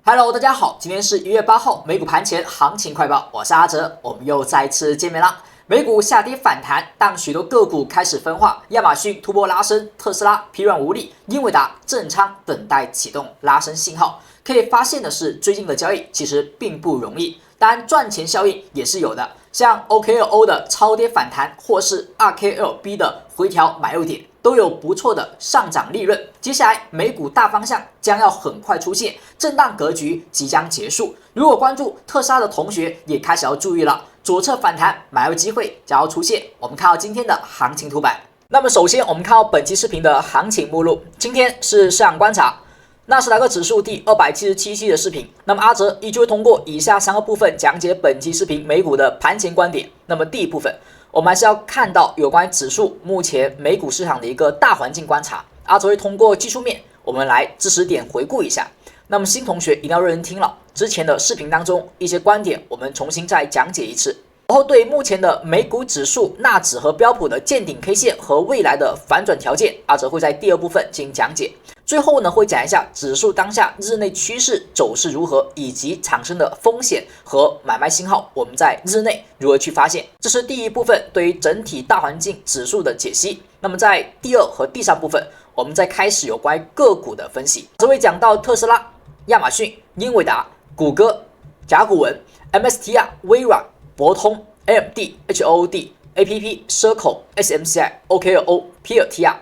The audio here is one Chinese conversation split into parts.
Hello， 大家好，今天是1月8号，美股盘前行情快报，我是阿哲，我们又再次见面啦。美股下跌反弹，但许多个股开始分化，亚马逊突破拉升，特斯拉疲软无力，英伟达震仓等待启动拉升信号。可以发现的是，最近的交易其实并不容易，当然赚钱效应也是有的，像 OKLO 的超跌反弹，或是 RKLB 的回调买入点，都有不错的上涨利润。接下来美股大方向将要很快出现，震荡格局即将结束。如果关注特斯拉的同学也开始要注意了，左侧反弹买入机会将要出现。我们看到今天的行情图板。那么首先我们看到本期视频的行情目录，今天是市场观察纳斯达克指数第277期的视频。那么阿哲依旧会通过以下3个部分讲解本期视频美股的盘前观点。那么第一部分，我们还是要看到有关指数目前美股市场的一个大环境观察。阿哲会通过技术面，我们来知识点回顾一下。那么新同学一定要认真听了，之前的视频当中一些观点，我们重新再讲解一次。然后对目前的美股指数、纳指和标普的见顶 K 线和未来的反转条件，阿哲会在第二部分进行讲解。最后呢，会讲一下指数当下日内趋势走势如何，以及产生的风险和买卖信号，我们在日内如何去发现。这是第一部分对于整体大环境指数的解析。那么在第二和第三部分，我们再开始有关于个股的分析。这会讲到特斯拉、亚马逊、英伟达、谷歌、甲骨文、MSTR、微软、博通、AMD、HOOD、APP、Circle、SMCI、OKLO、PLTR、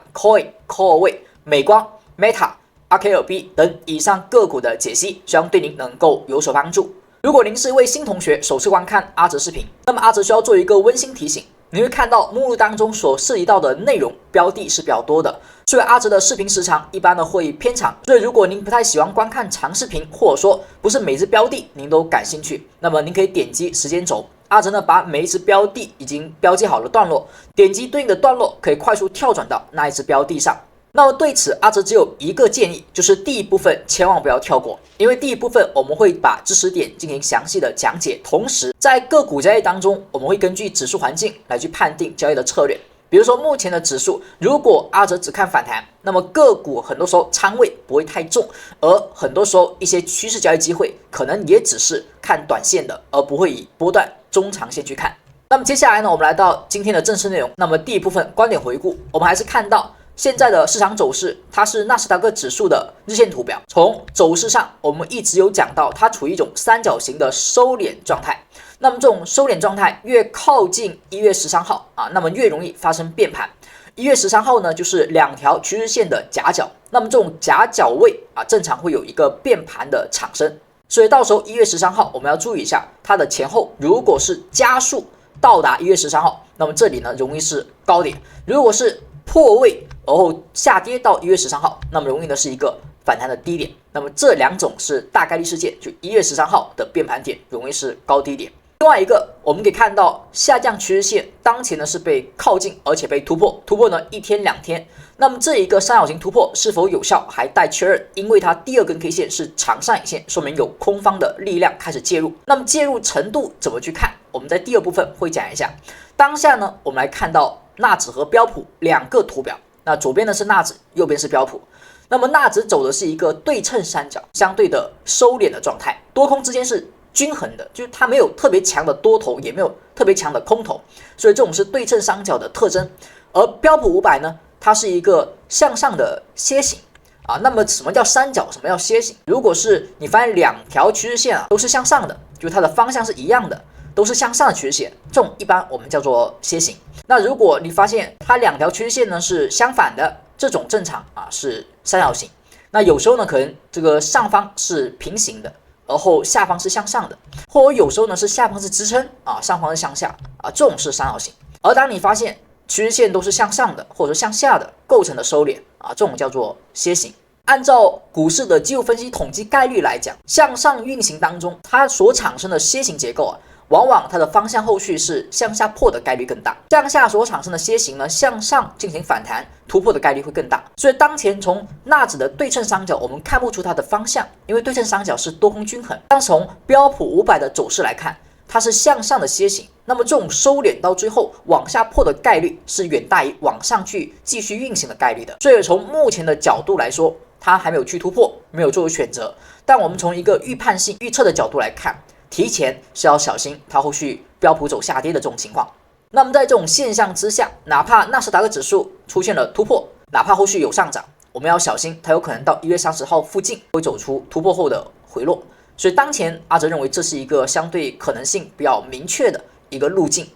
Coin、美光、Meta、RKLB 等以上个股的解析，希望对您能够有所帮助。如果您是一位新同学，首次观看阿哲视频，那么阿哲需要做一个温馨提醒，你会看到目录当中所涉及到的内容标的是比较多的，所以阿哲的视频时长一般呢会偏长，所以如果您不太喜欢观看长视频，或者说不是每只标的您都感兴趣，那么您可以点击时间轴，阿哲呢把每一只标的已经标记好了段落，点击对应的段落可以快速跳转到那一只标的上。那么对此，阿哲只有一个建议，就是第一部分千万不要跳过，因为第一部分我们会把知识点进行详细的讲解，同时在个股交易当中，我们会根据指数环境来去判定交易的策略。比如说目前的指数，如果阿哲只看反弹，那么个股很多时候仓位不会太重，而很多时候一些趋势交易机会可能也只是看短线的，而不会以波段中长线去看。那么接下来呢，我们来到今天的正式内容。那么第一部分观点回顾，我们还是看到现在的市场走势，它是纳斯达克指数的日线图表。从走势上，我们一直有讲到，它处于一种三角形的收敛状态。那么这种收敛状态越靠近1月13号啊，那么越容易发生变盘。1月13号呢，就是2条趋势线的夹角。那么这种夹角位啊，正常会有一个变盘的产生。所以到时候1月13号，我们要注意一下它的前后，如果是加速到达1月13号，那么这里呢容易是高点；如果是破位然后下跌到1月13号，那么容易呢是一个反弹的低点。那么这两种是大概率事件，就1月13号的变盘点容易是高低点。另外一个，我们可以看到下降趋势线当前呢是被靠近，而且被突破，突破呢1天2天。那么这一个三角形突破是否有效，还待确认，因为它第二根 K 线是长上影线，说明有空方的力量开始介入。那么介入程度怎么去看？我们在第二部分会讲一下。当下呢，我们来看到纳指和标普两个图表，那左边呢是纳指，右边是标普。那么纳指走的是一个对称三角，相对的收敛的状态，多空之间是均衡的，就是它没有特别强的多头，也没有特别强的空头，所以这种是对称三角的特征。而标普500呢，它是一个向上的楔形啊。那么什么叫三角？什么叫楔形？如果是你发现两条趋势线啊都是向上的，就是它的方向是一样的，都是向上的趋势线，这种一般我们叫做楔形。那如果你发现它两条趋势线呢是相反的，这种正常啊是三角形。那有时候呢可能这个上方是平行的，而后下方是向上的，或者有时候呢是下方是支撑啊，上方是向下啊，这种是三角形。而当你发现趋势线都是向上的或者向下的构成的收敛啊，这种叫做楔形。按照股市的技术分析统计概率来讲，向上运行当中它所产生的楔形结构啊，往往它的方向后续是向下破的概率更大，向下所产生的楔形呢，向上进行反弹突破的概率会更大。所以当前从纳指的对称三角，我们看不出它的方向，因为对称三角是多空均衡。但从标普500的走势来看，它是向上的楔形，那么这种收敛到最后往下破的概率是远大于往上去继续运行的概率的。所以从目前的角度来说，它还没有去突破，没有做出选择。但我们从一个预判性预测的角度来看，提前是要小心它后续标普走下跌的这种情况。那么在这种现象之下，哪怕纳斯达克指数出现了突破，哪怕后续有上涨，我们要小心它有可能到1月30号附近会走出突破后的回落。所以当前阿哲认为这是一个相对可能性比较明确的一个路径。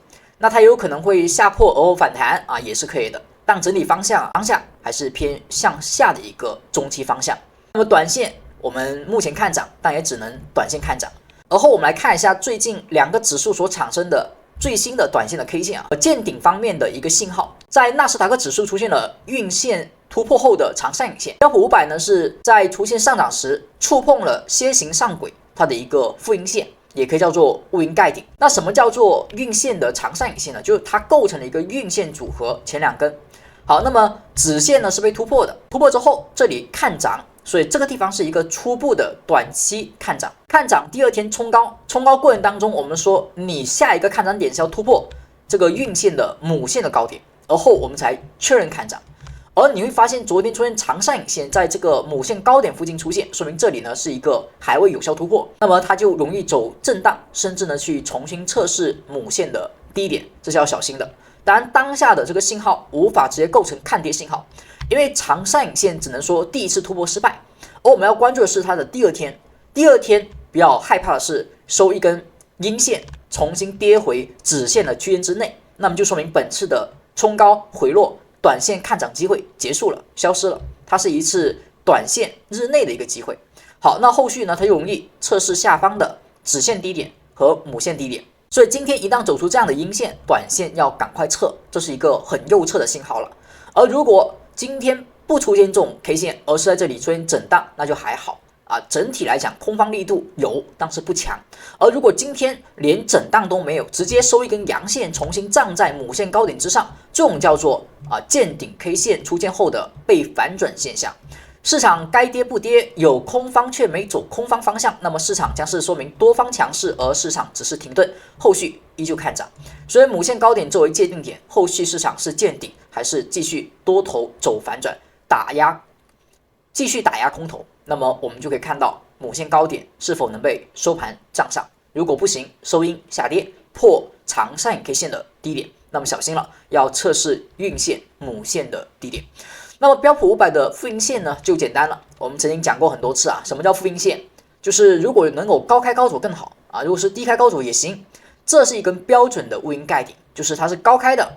那它也有可能会下破而后反弹啊，也是可以的。但整体方向当下还是偏向下的一个中期方向。那么短线我们目前看涨，但也只能短线看涨。而后我们来看一下最近2个指数所产生的最新的短线的 K 线啊，见顶方面的一个信号，在纳斯达克指数出现了运线突破后的长上影线，标普500呢是在出现上涨时触碰了楔形上轨它的一个负阴线。也可以叫做乌云盖顶。那什么叫做运线的长上影线呢？就是它构成了一个运线组合，前2根。好，那么子线呢是被突破的，突破之后这里看涨，所以这个地方是一个初步的短期看涨。看涨第2天冲高，冲高过程当中，我们说你下一个看涨点是要突破这个运线的母线的高点，而后我们才确认看涨。而你会发现，昨天出现长上影线，在这个母线高点附近出现，说明这里呢是一个还未有效突破，那么它就容易走震荡，甚至呢去重新测试母线的低点，这是要小心的。当然，当下的这个信号无法直接构成看跌信号，因为长上影线只能说第一次突破失败，而我们要关注的是它的第2天。第2天比较害怕的是收一根阴线，重新跌回子线的区间之内，那么就说明本次的冲高回落。短线看涨机会结束了，消失了，它是一次短线日内的一个机会。好，那后续呢，它就容易测试下方的子线低点和母线低点，所以今天一旦走出这样的阴线，短线要赶快撤，这是一个很右侧的信号了。而如果今天不出现这种 K 线，而是在这里出现震荡，那就还好啊。整体来讲，空方力度有，但是不强。而如果今天连震荡都没有，直接收一根阳线，重新站在母线高点之上，这种叫做见顶 K 线出现后的被反转现象。市场该跌不跌，有空方却没走空方方向，那么市场将是说明多方强势，而市场只是停顿，后续依旧看涨。所以母线高点作为界定点，后续市场是见顶还是继续多头走反转，继续打压空头，那么我们就可以看到母线高点是否能被收盘站上。如果不行，收阴下跌破长上影 K 线的低点，那么小心了，要测试运线母线的低点。那么标普500的负阴线呢就简单了，我们曾经讲过很多次啊，什么叫负阴线？就是如果能够高开高走更好啊，如果是低开高走也行。这是一根标准的乌云盖顶，就是它是高开的，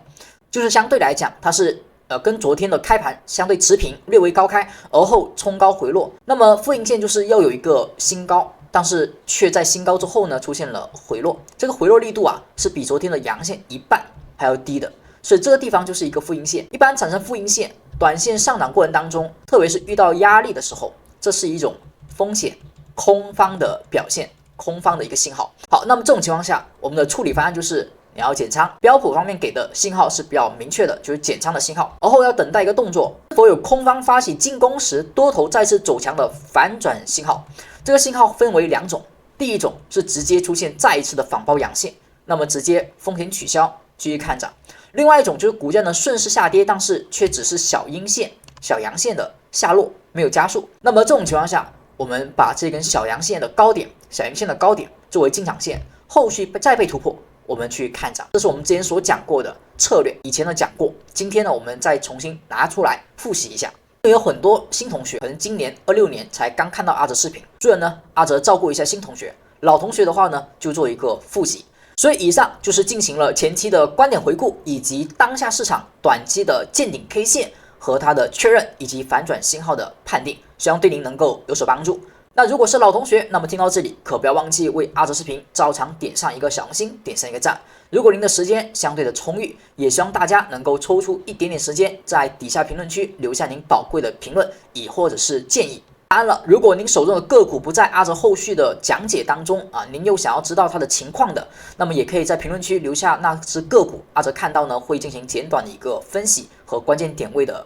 就是相对来讲它是跟昨天的开盘相对持平，略微高开，而后冲高回落。那么负阴线就是要有一个新高，但是却在新高之后呢出现了回落，这个回落力度啊是比昨天的阳线一半还要低的，所以这个地方就是一个负阴线。一般产生负阴线，短线上涨过程当中，特别是遇到压力的时候，这是一种风险空方的表现，空方的一个信号。好，那么这种情况下，我们的处理方案就是你要减仓。标普方面给的信号是比较明确的，就是减仓的信号，而后要等待一个动作，是否有空方发起进攻时多头再次走强的反转信号。这个信号分为2种，第一种是直接出现再一次的反包阳线，那么直接风险取消，继续看涨。另外一种就是股价呢顺势下跌，但是却只是小阴线、小阳线的下落，没有加速。那么这种情况下，我们把这根小阳线的高点、小阴线的高点作为进场线，后续再被突破，我们去看涨。这是我们之前所讲过的策略，以前呢讲过，今天呢我们再重新拿出来复习一下。有很多新同学可能今年26年才刚看到阿哲视频，所以呢阿哲照顾一下新同学，老同学的话呢就做一个复习。所以以上就是进行了前期的观点回顾，以及当下市场短期的见顶 K 线和它的确认以及反转信号的判定，希望对您能够有所帮助。那如果是老同学，那么听到这里可不要忘记为阿哲视频照常点上一个小红心，点上一个赞。如果您的时间相对的充裕，也希望大家能够抽出一点点时间，在底下评论区留下您宝贵的评论，亦或者是建议。当然了，如果您手中的个股不在阿哲后续的讲解当中啊，您又想要知道它的情况的，那么也可以在评论区留下那只个股，阿哲看到呢会进行简短的一个分析和关键点位的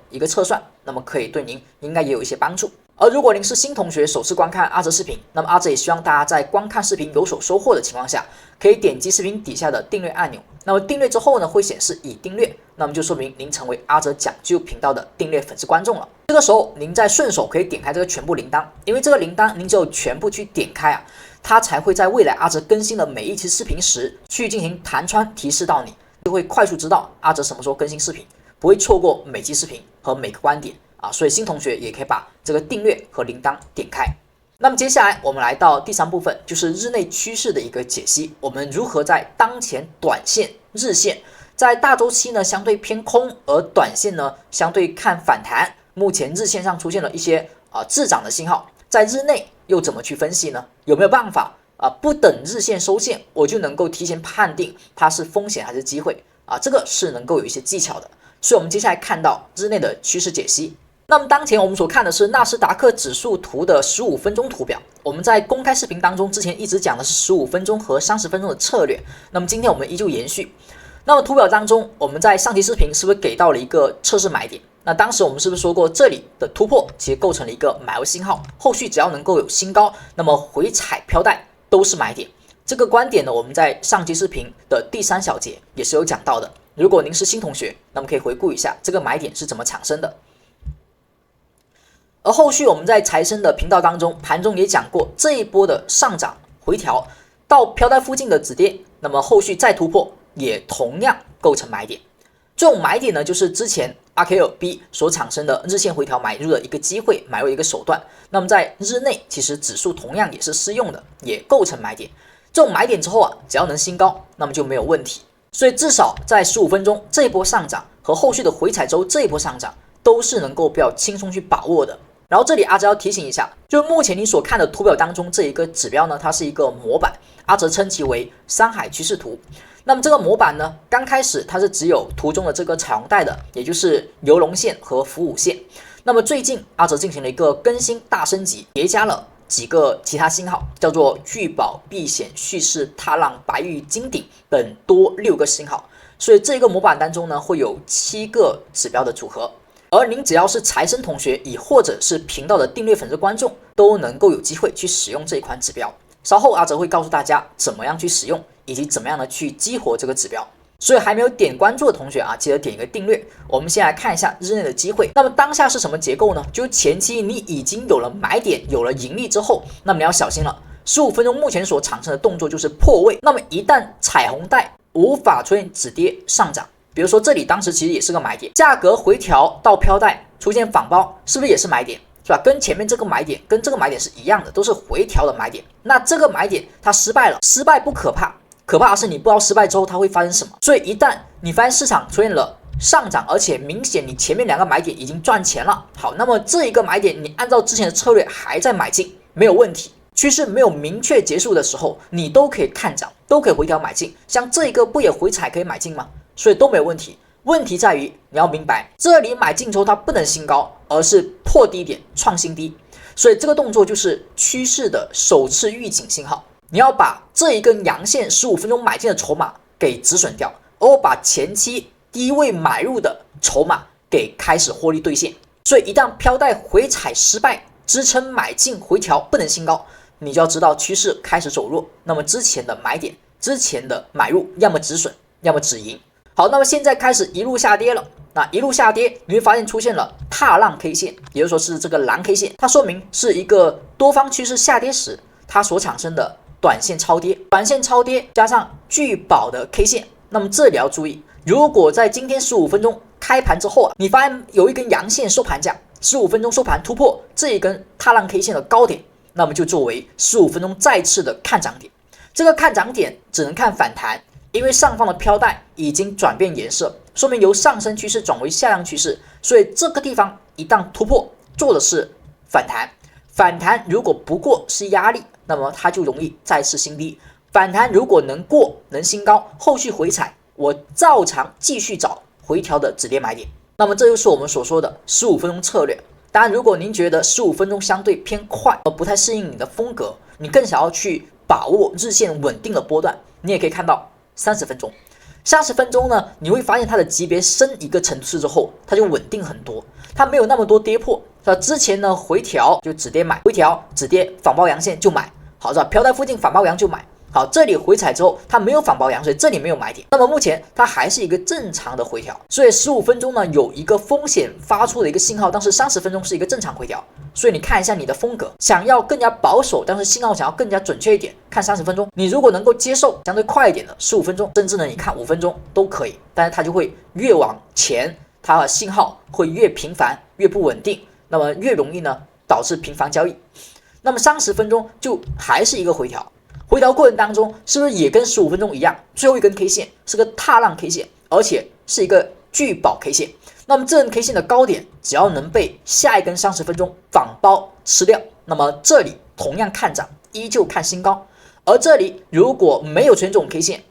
一个测算，那么可以对您应该也有一些帮助。而如果您是新同学，首次观看阿哲视频，那么阿哲也希望大家在观看视频有所收获的情况下，可以点击视频底下的订阅按钮，那么订阅之后呢，会显示已订阅，那么就说明您成为阿哲讲究频道的订阅粉丝观众了。这个时候您再顺手可以点开这个全部铃铛，因为这个铃铛您只有全部去点开啊，它才会在未来阿哲更新的每一期视频时去进行弹窗提示到你，就会快速知道阿哲什么时候更新视频，不会错过每期视频和每个观点啊。所以新同学也可以把这个订阅和铃铛点开。那么接下来我们来到第3部分，就是日内趋势的一个解析。我们如何在当前短线、日线在大周期呢相对偏空，而短线呢相对看反弹。目前日线上出现了一些滞涨的信号，在日内又怎么去分析呢？有没有办法不等日线收线，我就能够提前判定它是风险还是机会啊？这个是能够有一些技巧的。所以我们接下来看到日内的趋势解析。那么当前我们所看的是纳斯达克指数图的15分钟图表。我们在公开视频当中之前一直讲的是15分钟和30分钟的策略，那么今天我们依旧延续。那么图表当中，我们在上期视频是不是给到了一个测试买点？那当时我们是不是说过，这里的突破其实构成了一个买入信号，后续只要能够有新高，那么回踩飘带都是买点。这个观点呢，我们在上期视频的第3小节也是有讲到的。如果您是新同学，那么可以回顾一下这个买点是怎么产生的。而后续我们在财神的频道当中，盘中也讲过，这一波的上涨回调到飘带附近的止跌，那么后续再突破也同样构成买点。这种买点呢，就是之前 RKLB 所产生的日线回调买入的一个机会，买入一个手段。那么在日内，其实指数同样也是适用的，也构成买点。这种买点之后啊，只要能新高，那么就没有问题。所以至少在15分钟这一波上涨和后续的回踩周这一波上涨，都是能够比较轻松去把握的。然后这里阿哲要提醒一下，就是目前你所看的图表当中这一个指标呢，它是一个模板，阿哲称其为山海趋势图。那么这个模板呢，刚开始它是只有图中的这个彩虹带的，也就是游龙线和伏五线。那么最近阿哲进行了一个更新大升级，叠加了几个其他信号，叫做聚宝、避险、蓄势、踏浪、白玉、金顶等多6个信号。所以这个模板当中呢，会有7个指标的组合。而您只要是财神同学，亦或者是频道的订阅粉丝观众，都能够有机会去使用这一款指标。稍后阿哲会告诉大家怎么样去使用，以及怎么样的去激活这个指标。所以还没有点关注的同学啊，记得点一个订阅。我们先来看一下日内的机会。那么当下是什么结构呢？就是前期你已经有了买点，有了盈利之后，那么你要小心了。15分钟目前所产生的动作就是破位。那么一旦彩虹带无法出现止跌上涨，比如说这里当时其实也是个买点，价格回调到飘带出现反包，是不是也是买点？是吧？跟前面这个买点跟这个买点是一样的，都是回调的买点。那这个买点它失败了，失败不可怕，可怕的是你不知道失败之后它会发生什么。所以一旦你发现市场出现了上涨，而且明显你前面2个买点已经赚钱了，好，那么这一个买点你按照之前的策略还在买进，没有问题。趋势没有明确结束的时候，你都可以看涨，都可以回调买进。像这一个不也回踩可以买进吗？所以都没有问题。问题在于你要明白，这里买进之后它不能新高，而是破低点创新低。所以这个动作就是趋势的首次预警信号。你要把这一根阳线15分钟买进的筹码给止损掉，而把前期低位买入的筹码给开始获利兑现。所以一旦飘带回踩失败，支撑买进回调不能新高，你就要知道趋势开始走弱，那么之前的买点、之前的买入，要么止损，要么止盈。好，那么现在开始一路下跌了。那一路下跌，你会发现出现了踏浪 K 线，也就是说是这个蓝 K 线，它说明是一个多方趋势下跌时它所产生的短线超跌。短线超跌加上聚宝的 K 线，那么这里要注意，如果在今天15分钟开盘之后啊，你发现有一根阳线收盘价，15分钟收盘突破这一根踏浪 K 线的高点，那么就作为15分钟再次的看涨点。这个看涨点只能看反弹，因为上方的飘带已经转变颜色，说明由上升趋势转为下降趋势，所以这个地方一旦突破，做的是反弹。反弹如果不过是压力，那么它就容易再次新低。反弹如果能过，能新高，后续回踩，我照常继续找回调的止跌买点。那么这就是我们所说的15分钟策略。当然，如果您觉得15分钟相对偏快，而不太适应你的风格，你更想要去把握日线稳定的波段，你也可以看到30分钟。30分钟呢，你会发现它的级别升一个层次之后，它就稳定很多，它没有那么多跌破。之前呢回调就止跌买，回调止跌反包阳线就买，好是吧？飘带附近反包阳就买。好，这里回踩之后它没有反包阳，所以这里没有买点。那么目前它还是一个正常的回调，所以15分钟呢有一个风险发出的一个信号，但是30分钟是一个正常回调。所以你看一下你的风格，想要更加保守，但是信号想要更加准确一点，看30分钟。你如果能够接受相对快一点的15分钟，甚至呢你看5分钟都可以，但是它就会越往前，它的信号会越频繁、越不稳定，那么越容易呢导致频繁交易。那么30分钟就还是一个回调，回调过程当中是不是也跟15分钟一样，最后一根 K 线是个踏浪 K 线，而且是一个巨宝 K 线。那么这根 K 线的高点只要能被下一根30分钟反包吃掉，那么这里同样看涨，依旧看新高。而这里如果没有出现这种 K 线，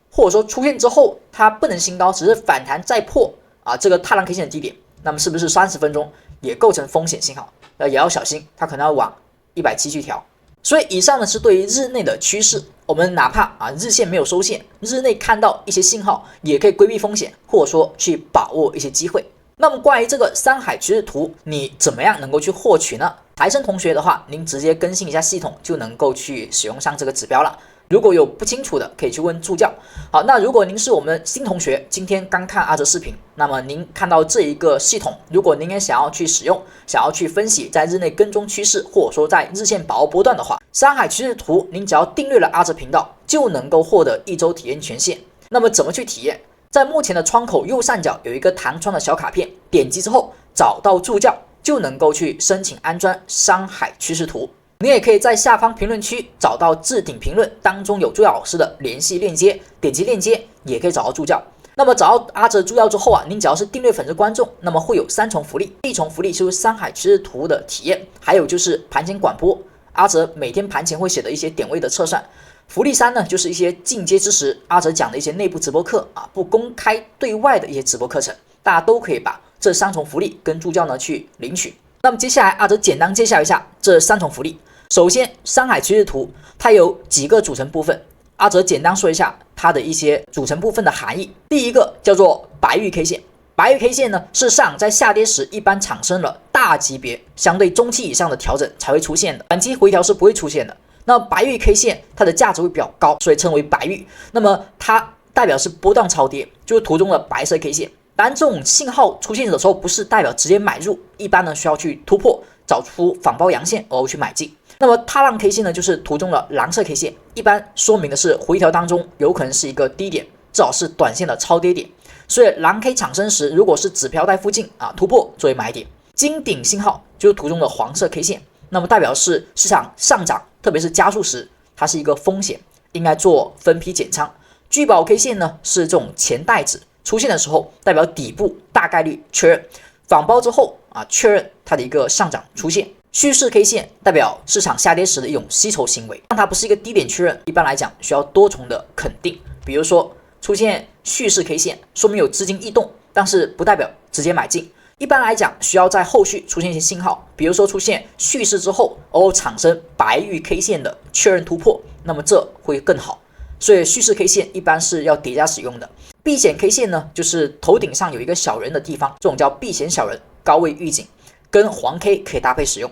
或者说出现之后它不能新高，只是反弹再破这个踏浪 K 线的低点，那么是不是30分钟也构成风险信号？也要小心，它可能要往170去调。所以以上呢是对于日内的趋势，我们哪怕日线没有收线，日内看到一些信号，也可以规避风险，或者说去把握一些机会。那么关于这个山海趋势图，你怎么样能够去获取呢？财生同学的话，您直接更新一下系统就能够去使用上这个指标了。如果有不清楚的，可以去问助教。好，那如果您是我们新同学，今天刚看阿哲视频，那么您看到这一个系统，如果您也想要去使用，想要去分析在日内跟踪趋势，或者说在日线把握波段的话，山海趋势图，您只要订阅了阿哲频道，就能够获得1周体验权限。那么怎么去体验？在目前的窗口右上角有一个弹窗的小卡片，点击之后找到助教，就能够去申请安装山海趋势图。你也可以在下方评论区找到置顶评论当中有助教老师的联系链接，点击链接也可以找到助教。那么找到阿哲助教之后您只要是订阅粉丝观众，那么会有3重福利。第一重福利就是山海趋势图的体验，还有就是盘前广播，阿哲每天盘前会写的一些点位的测算。福利3呢，就是一些进阶知识，阿哲讲的一些内部直播课不公开对外的一些直播课程，大家都可以把这3重福利跟助教呢去领取。那么接下来阿哲简单介绍一下这3重福利。首先，山海趋势图它有几个组成部分，阿哲简单说一下它的一些组成部分的含义。第一个叫做白玉 K 线，白玉 K 线呢是市场在下跌时一般产生了大级别相对中期以上的调整才会出现的，短期回调是不会出现的。那白玉 K 线它的价值会比较高，所以称为白玉。那么它代表是波段超跌，就是图中的白色 K 线。当然这种信号出现的时候，不是代表直接买入，一般呢需要去突破，找出反包阳线，然后去买进。那么踏浪 K 线呢，就是图中的蓝色 K 线，一般说明的是回调当中有可能是一个低点，至少是短线的超跌点。所以蓝 K 产生时，如果是指标带附近突破作为买点。金顶信号就是图中的黄色 K 线，那么代表是市场上涨，特别是加速时，它是一个风险，应该做分批减仓。聚宝 K 线呢是这种钱袋子出现的时候，代表底部大概率确认，反包之后确认它的一个上涨出现。蓄势 K 线代表市场下跌时的一种吸筹行为，但它不是一个低点确认，一般来讲需要多重的肯定。比如说出现蓄势 K 线，说明有资金异动，但是不代表直接买进。一般来讲需要在后续出现一些信号，比如说出现蓄势之后，产生白玉 K 线的确认突破，那么这会更好。所以蓄势 K 线一般是要叠加使用的。避险 K 线呢，就是头顶上有一个小人的地方，这种叫避险小人，高位预警，跟黄 K 可以搭配使用。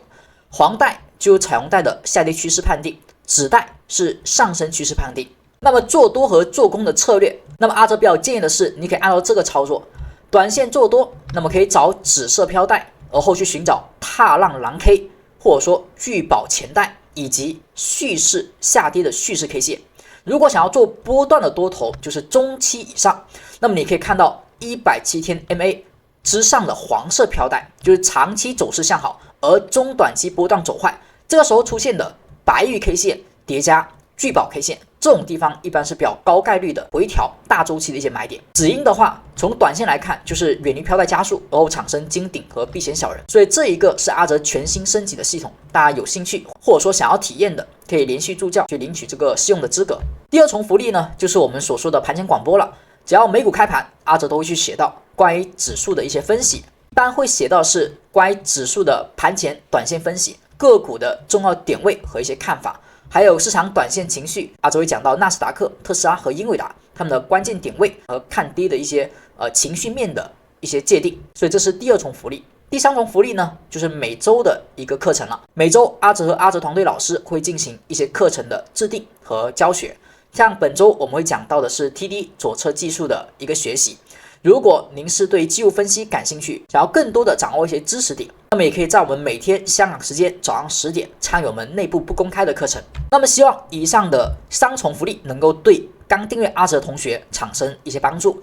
黄带就是彩虹带的下跌趋势判定，紫带是上升趋势判定。那么做多和做空的策略，那么阿哲比较建议的是，你可以按照这个操作，短线做多，那么可以找紫色飘带，而后去寻找踏浪蓝 K， 或者说聚宝钱带以及蓄势下跌的蓄势 K 线。如果想要做波段的多头，就是中期以上，那么你可以看到170天 MA 之上的黄色飘带，就是长期走势向好，而中短期波段走坏，这个时候出现的白玉 K 线叠加聚宝 K 线，这种地方一般是比较高概率的回调大周期的一些买点。止盈的话，从短线来看就是远离飘带加速，然后产生金顶和避险小人。所以这一个是阿哲全新升级的系统，大家有兴趣或者说想要体验的，可以联系助教去领取这个试用的资格。第二重福利呢，就是我们所说的盘前广播了。只要美股开盘，阿哲都会去写到关于指数的一些分析，一般会写到是关于指数的盘前短线分析，个股的重要点位和一些看法，还有市场短线情绪。阿哲会讲到纳斯达克、特斯拉和英伟达他们的关键点位和看跌的一些情绪面的一些界定。所以这是第二重福利。第3种福利呢，就是每周的一个课程了。每周阿哲和阿哲团队老师会进行一些课程的制定和教学。像本周我们会讲到的是 TD 左侧技术的一个学习。如果您是对技术分析感兴趣，想要更多的掌握一些知识点，那么也可以在我们每天香港时间早上10点参与我们内部不公开的课程。那么希望以上的3重福利能够对刚订阅阿哲的同学产生一些帮助。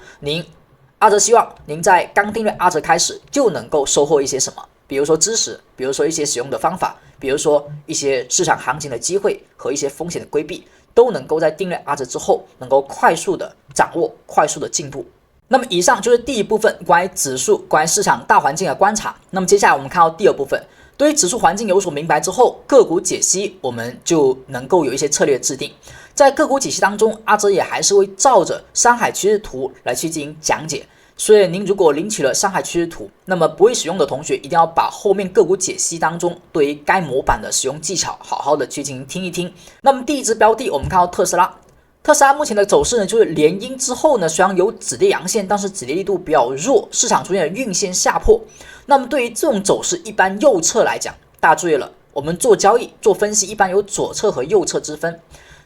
阿哲希望您在刚订阅阿哲开始就能够收获一些什么，比如说知识，比如说一些使用的方法，比如说一些市场行情的机会和一些风险的规避，都能够在订阅阿哲之后能够快速的掌握，快速的进步。那么以上就是第一部分关于指数、关于市场大环境的观察。那么接下来我们看到第二部分，对于指数环境有所明白之后，个股解析我们就能够有一些策略制定。在个股解析当中，阿哲也还是会照着上海趋势图来去进行讲解。所以您如果领取了上海趋势图，那么不会使用的同学一定要把后面个股解析当中对于该模板的使用技巧好好的去进行听一听。那么第一只标的我们看到特斯拉。特斯拉目前的走势呢，就是连阴之后呢，虽然有止跌阳线，但是止跌力度比较弱，市场出现了晕线下破。那么对于这种走势，一般右侧来讲，大家注意了，我们做交易、做分析，一般有左侧和右侧之分。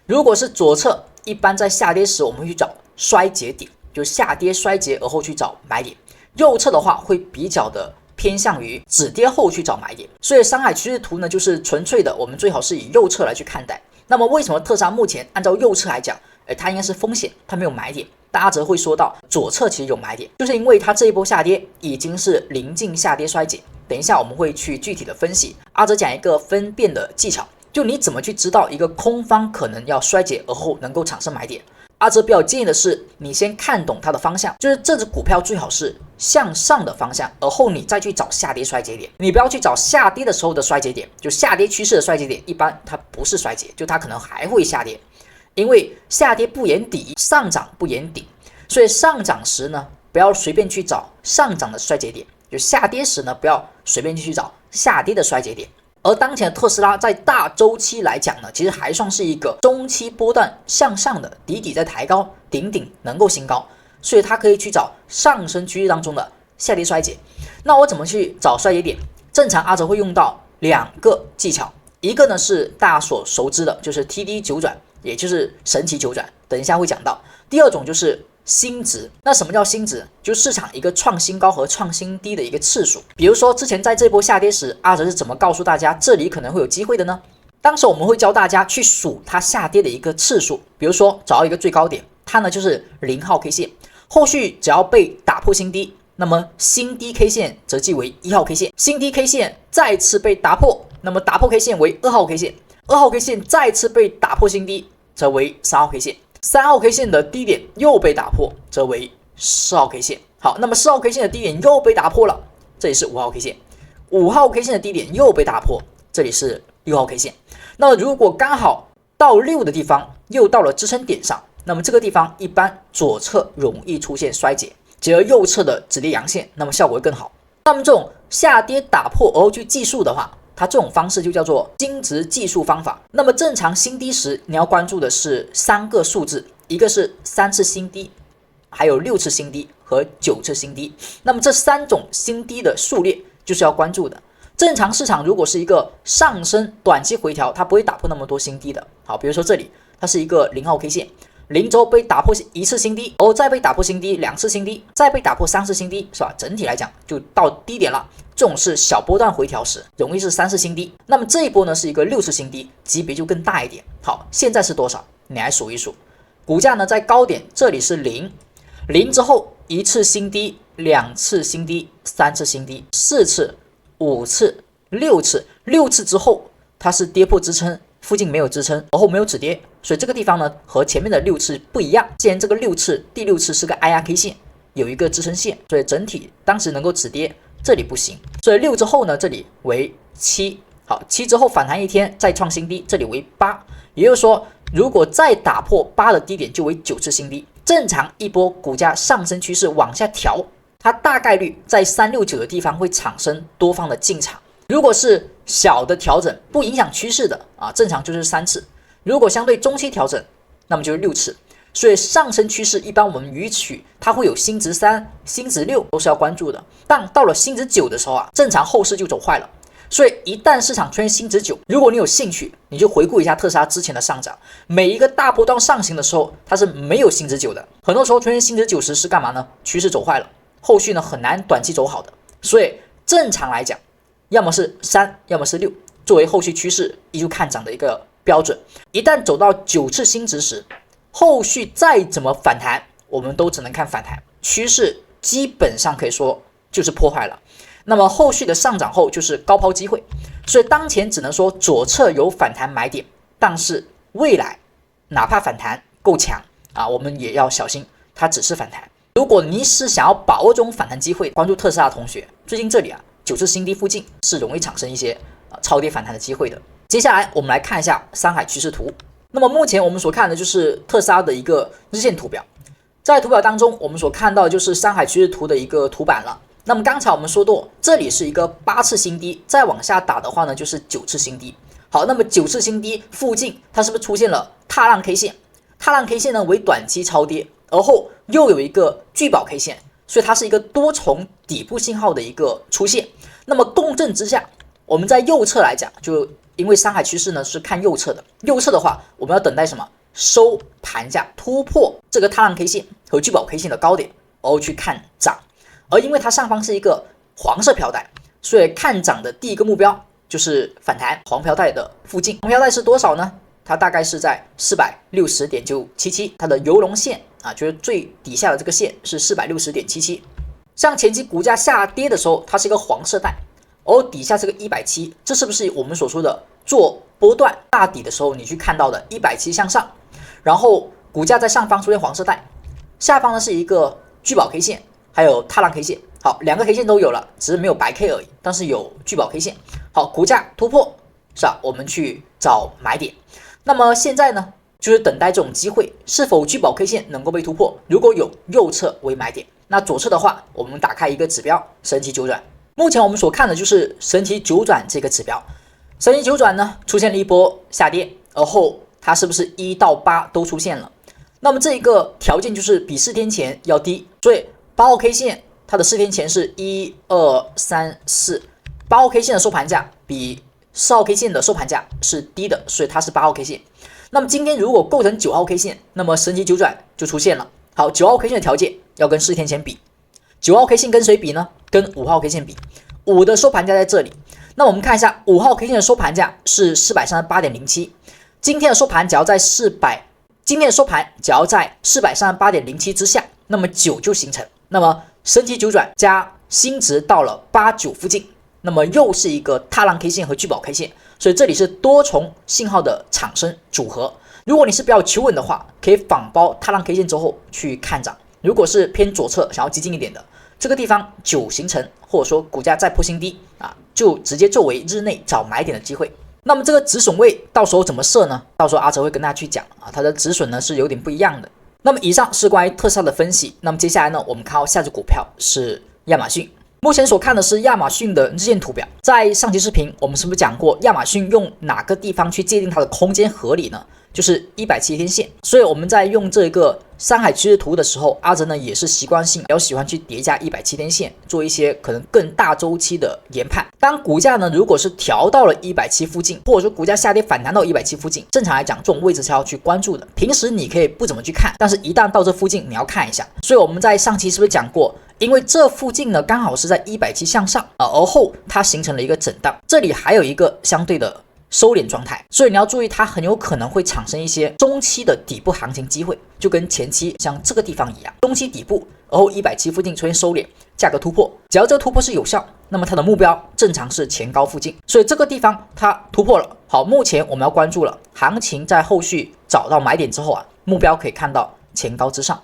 如果是左侧，一般在下跌时我们会去找衰竭点，就下跌衰竭而后去找买点；右侧的话会比较的偏向于止跌后去找买点。所以上海趋势图呢，就是纯粹的，我们最好是以右侧来去看待。那么为什么特斯拉目前按照右侧来讲，它应该是风险，它没有买点？大家则会说到左侧其实有买点，就是因为它这一波下跌已经是临近下跌衰竭。等一下我们会去具体的分析。阿哲讲一个分辨的技巧，就你怎么去知道一个空方可能要衰竭而后能够产生买点。阿哲比较建议的是，你先看懂它的方向，就是这只股票最好是向上的方向，而后你再去找下跌衰竭点。你不要去找下跌的时候的衰竭点，就下跌趋势的衰竭点，一般它不是衰竭，就它可能还会下跌，因为下跌不言底，上涨不言顶。所以上涨时呢，不要随便去找上涨的衰竭点，就下跌时呢，不要随便去找下跌的衰竭点。而当前的特斯拉在大周期来讲呢，其实还算是一个中期波段向上的，底在抬高，顶能够新高，所以它可以去找上升趋势当中的下跌衰竭。那我怎么去找衰竭点？正常阿哲会用到2个技巧，一个呢是大家所熟知的，就是 TD 九转，也就是神奇九转，等一下会讲到。第二种就是新值。那什么叫新值？就是市场一个创新高和创新低的一个次数。比如说之前在这波下跌时，阿哲是怎么告诉大家这里可能会有机会的呢？当时我们会教大家去数它下跌的一个次数，比如说找到一个最高点，它呢就是0号 K 线，后续只要被打破新低，那么新低 K 线则记为1号 K 线，新低 K 线再次被打破，那么打破 K 线为2号 K 线，2号 K 线再次被打破新低则为3号 K 线，3号 K 线的低点又被打破则为4号 K 线。好，那么4号 K 线的低点又被打破了，这里是5号 K 线，5号 K 线的低点又被打破，这里是6号 K 线。那么如果刚好到6的地方又到了支撑点上，那么这个地方一般左侧容易出现衰竭，结合右侧的止跌阳线，那么效果会更好。那么这种下跌打破而后去计数的话，它这种方式就叫做新值计数方法。那么正常新低时，你要关注的是3个数字，一个是3次新低，还有6次新低和9次新低。那么这3种新低的数列就是要关注的。正常市场如果是一个上升短期回调，它不会打破那么多新低的。好，比如说这里它是一个0号 K 线，0周被打破1次新低，再被打破新低2次新低，再被打破3次新低，是吧？整体来讲就到低点了。这种是小波段回调时，容易是3次新低。那么这一波呢是一个6次新低，级别就更大一点。好，现在是多少？你来数一数。股价呢在高点，这里是0之后1次新低，2次新低，3次新低，4次，5次，6次，6次之后它是跌破支撑，附近没有支撑，而后没有止跌，所以这个地方呢和前面的6次不一样。既然这个第6次是个 IRK 线，有一个支撑线，所以整体当时能够止跌，这里不行。所以6之后呢，这里为7，好，7之后反弹一天再创新低，这里为8，也就是说如果再打破8的低点就为9次新低。正常一波股价上升趋势往下调，它大概率在369的地方会产生多方的进场。如果是小的调整不影响趋势的正常就是3次。如果相对中期调整，那么就是6次。所以上升趋势一般我们允许它会有星值3、星值6都是要关注的，但到了星值9的时候啊，正常后市就走坏了。所以一旦市场出现星值9，如果你有兴趣，你就回顾一下特斯拉之前的上涨，每一个大波段上行的时候，它是没有星值9的。很多时候出现星值9时是干嘛呢？趋势走坏了，后续呢很难短期走好的。所以正常来讲，要么是3，要么是6，作为后续趋势依旧看涨的一个标准。一旦走到9次星值时，后续再怎么反弹，我们都只能看反弹，趋势基本上可以说就是破坏了。那么后续的上涨后就是高抛机会，所以当前只能说左侧有反弹买点，但是未来哪怕反弹够强啊，我们也要小心它只是反弹。如果你是想要把握这种反弹机会，关注特斯拉的同学，最近这里啊9次新低附近是容易产生一些超跌反弹的机会的。接下来我们来看一下山海趋势图。那么目前我们所看的就是特斯拉的一个日线图表，在图表当中我们所看到的就是山海趋势图的一个图板了。那么刚才我们说过，这里是一个8次新低，再往下打的话呢，就是9次新低。好，那么9次新低附近，它是不是出现了踏浪 K 线？踏浪 K 线呢为短期超跌，而后又有一个聚宝 K 线，所以它是一个多重底部信号的一个出现。那么共振之下，我们在右侧来讲，就因为山海趋势呢是看右侧的，右侧的话，我们要等待什么？收盘价突破这个踏浪 K 线和聚宝 K 线的高点，然后去看涨。而因为它上方是一个黄色飘带，所以看涨的第一个目标就是反弹黄飘带的附近。黄飘带是多少呢？它大概是在 460.977， 它的游龙线啊，就是最底下的这个线是 460.77。像前期股价下跌的时候，它是一个黄色带，而底下这个170，这是不是我们所说的做波段大底的时候你去看到的170向上，然后股价在上方出现黄色带，下方呢是一个聚宝 K 线。还有踏浪 K 线，好，两个 K 线都有了，只是没有白 K 而已，但是有聚宝 K 线。好，股价突破是吧？我们去找买点。那么现在呢，就是等待这种机会，是否聚宝 K 线能够被突破？如果有，右侧为买点。那左侧的话，我们打开一个指标，神奇九转。目前我们所看的就是神奇九转这个指标。神奇九转呢，出现了一波下跌，而后它是不是1到8都出现了？那么这一个条件就是比4天前要低，所以8号 K 线它的4天前是1、2、3、4，8号 K 线的收盘价比4号 K 线的收盘价是低的，所以它是8号 K 线。那么今天如果构成9号 K 线，那么神奇九转就出现了。好，9号 K 线的条件要跟4天前比，9号 K 线跟谁比呢？跟5号 K 线比，5的收盘价在这里。那我们看一下5号 K 线的收盘价是 438.07， 今天的收盘只要在438.07之下，那么9就形成。那么神奇九转加新值到了89附近，那么又是一个踏浪 K 线和聚宝 K 线，所以这里是多重信号的产生组合。如果你是比较求稳的话，可以仿包踏浪 K 线之后去看涨。如果是偏左侧想要激进一点的，这个地方9形成，或者说股价再破新低啊，就直接作为日内找买点的机会。那么这个止损位到时候怎么设呢？到时候阿哲会跟大家去讲啊，它的止损呢是有点不一样的。那么以上是关于特斯拉的分析。那么接下来呢，我们看到下只股票是亚马逊。目前所看的是亚马逊的日线图表。在上期视频我们是不是讲过亚马逊用哪个地方去界定它的空间合理呢？就是170天线。所以我们在用这个山海趋势图的时候，阿哲呢也是习惯性比较喜欢去叠加170天线，做一些可能更大周期的研判。当股价呢如果是调到了170附近，或者说股价下跌反弹到170附近，正常来讲这种位置是要去关注的。平时你可以不怎么去看，但是一旦到这附近你要看一下。所以我们在上期是不是讲过，因为这附近呢刚好是在170向上而后它形成了一个震荡，这里还有一个相对的收敛状态，所以你要注意它很有可能会产生一些中期的底部行情机会，就跟前期像这个地方一样，中期底部而后170附近出现收敛，价格突破，只要这个突破是有效，那么它的目标正常是前高附近，所以这个地方它突破了。好，目前我们要关注了，行情在后续找到买点之后啊，目标可以看到前高之上。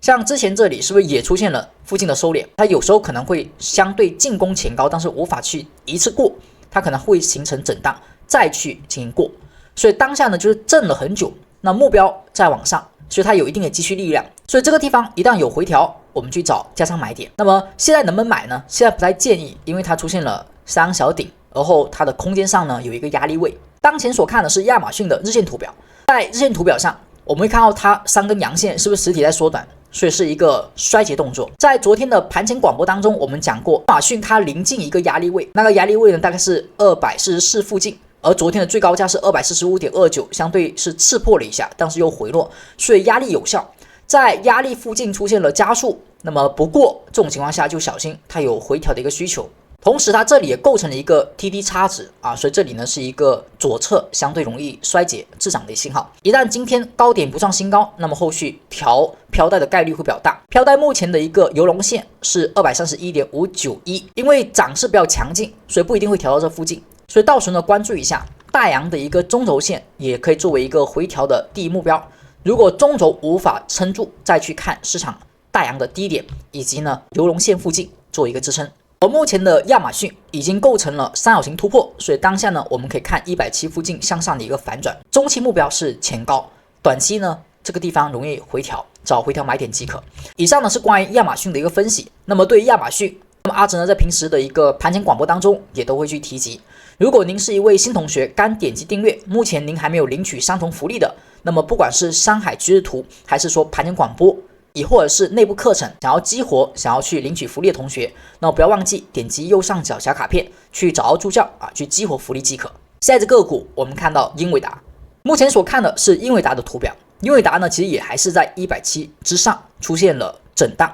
像之前这里是不是也出现了附近的收敛？它有时候可能会相对进攻前高，但是无法去一次过，它可能会形成震荡再去进行过，所以当下呢就是震了很久，那目标在往上，所以它有一定的继续力量，所以这个地方一旦有回调，我们去找加仓买点。那么现在能不能买呢？现在不太建议，因为它出现了三小顶，而后它的空间上呢有一个压力位。当前所看的是亚马逊的日线图表，在日线图表上我们会看到它3根阳线是不是实体在缩短，所以是一个衰竭动作。在昨天的盘前广播当中，我们讲过亚马逊它临近一个压力位，那个压力位呢大概是244附近，而昨天的最高价是245.29，相对是刺破了一下，但是又回落，所以压力有效，在压力附近出现了加速。那么不过这种情况下就小心它有回调的一个需求。同时它这里也构成了一个 TD 差值啊，所以这里呢是一个左侧相对容易衰竭滞涨的信号。一旦今天高点不创新高，那么后续调飘带的概率会比较大。飘带目前的一个游龙线是231.591，因为涨势比较强劲，所以不一定会调到这附近，所以到时候呢关注一下大阳的一个中轴线，也可以作为一个回调的第一目标。如果中轴无法撑住，再去看市场大阳的低点以及呢游龙线附近做一个支撑。而目前的亚马逊已经构成了三角形突破，所以当下呢，我们可以看170附近向上的一个反转，中期目标是前高，短期呢这个地方容易回调，找回调买点即可。以上呢是关于亚马逊的一个分析。那么对于亚马逊，那么阿哲呢在平时的一个盘前广播当中也都会去提及。如果您是一位新同学，刚点击订阅，目前您还没有领取相同福利的，那么不管是山海趋势图，还是说盘前广播，亦或者是内部课程想要激活、想要去领取福利的同学，那么不要忘记点击右上角小卡片去找到助教去激活福利即可。下一只个股我们看到英伟达，目前所看的是英伟达的图表。英伟达呢其实也还是在170之上出现了震荡。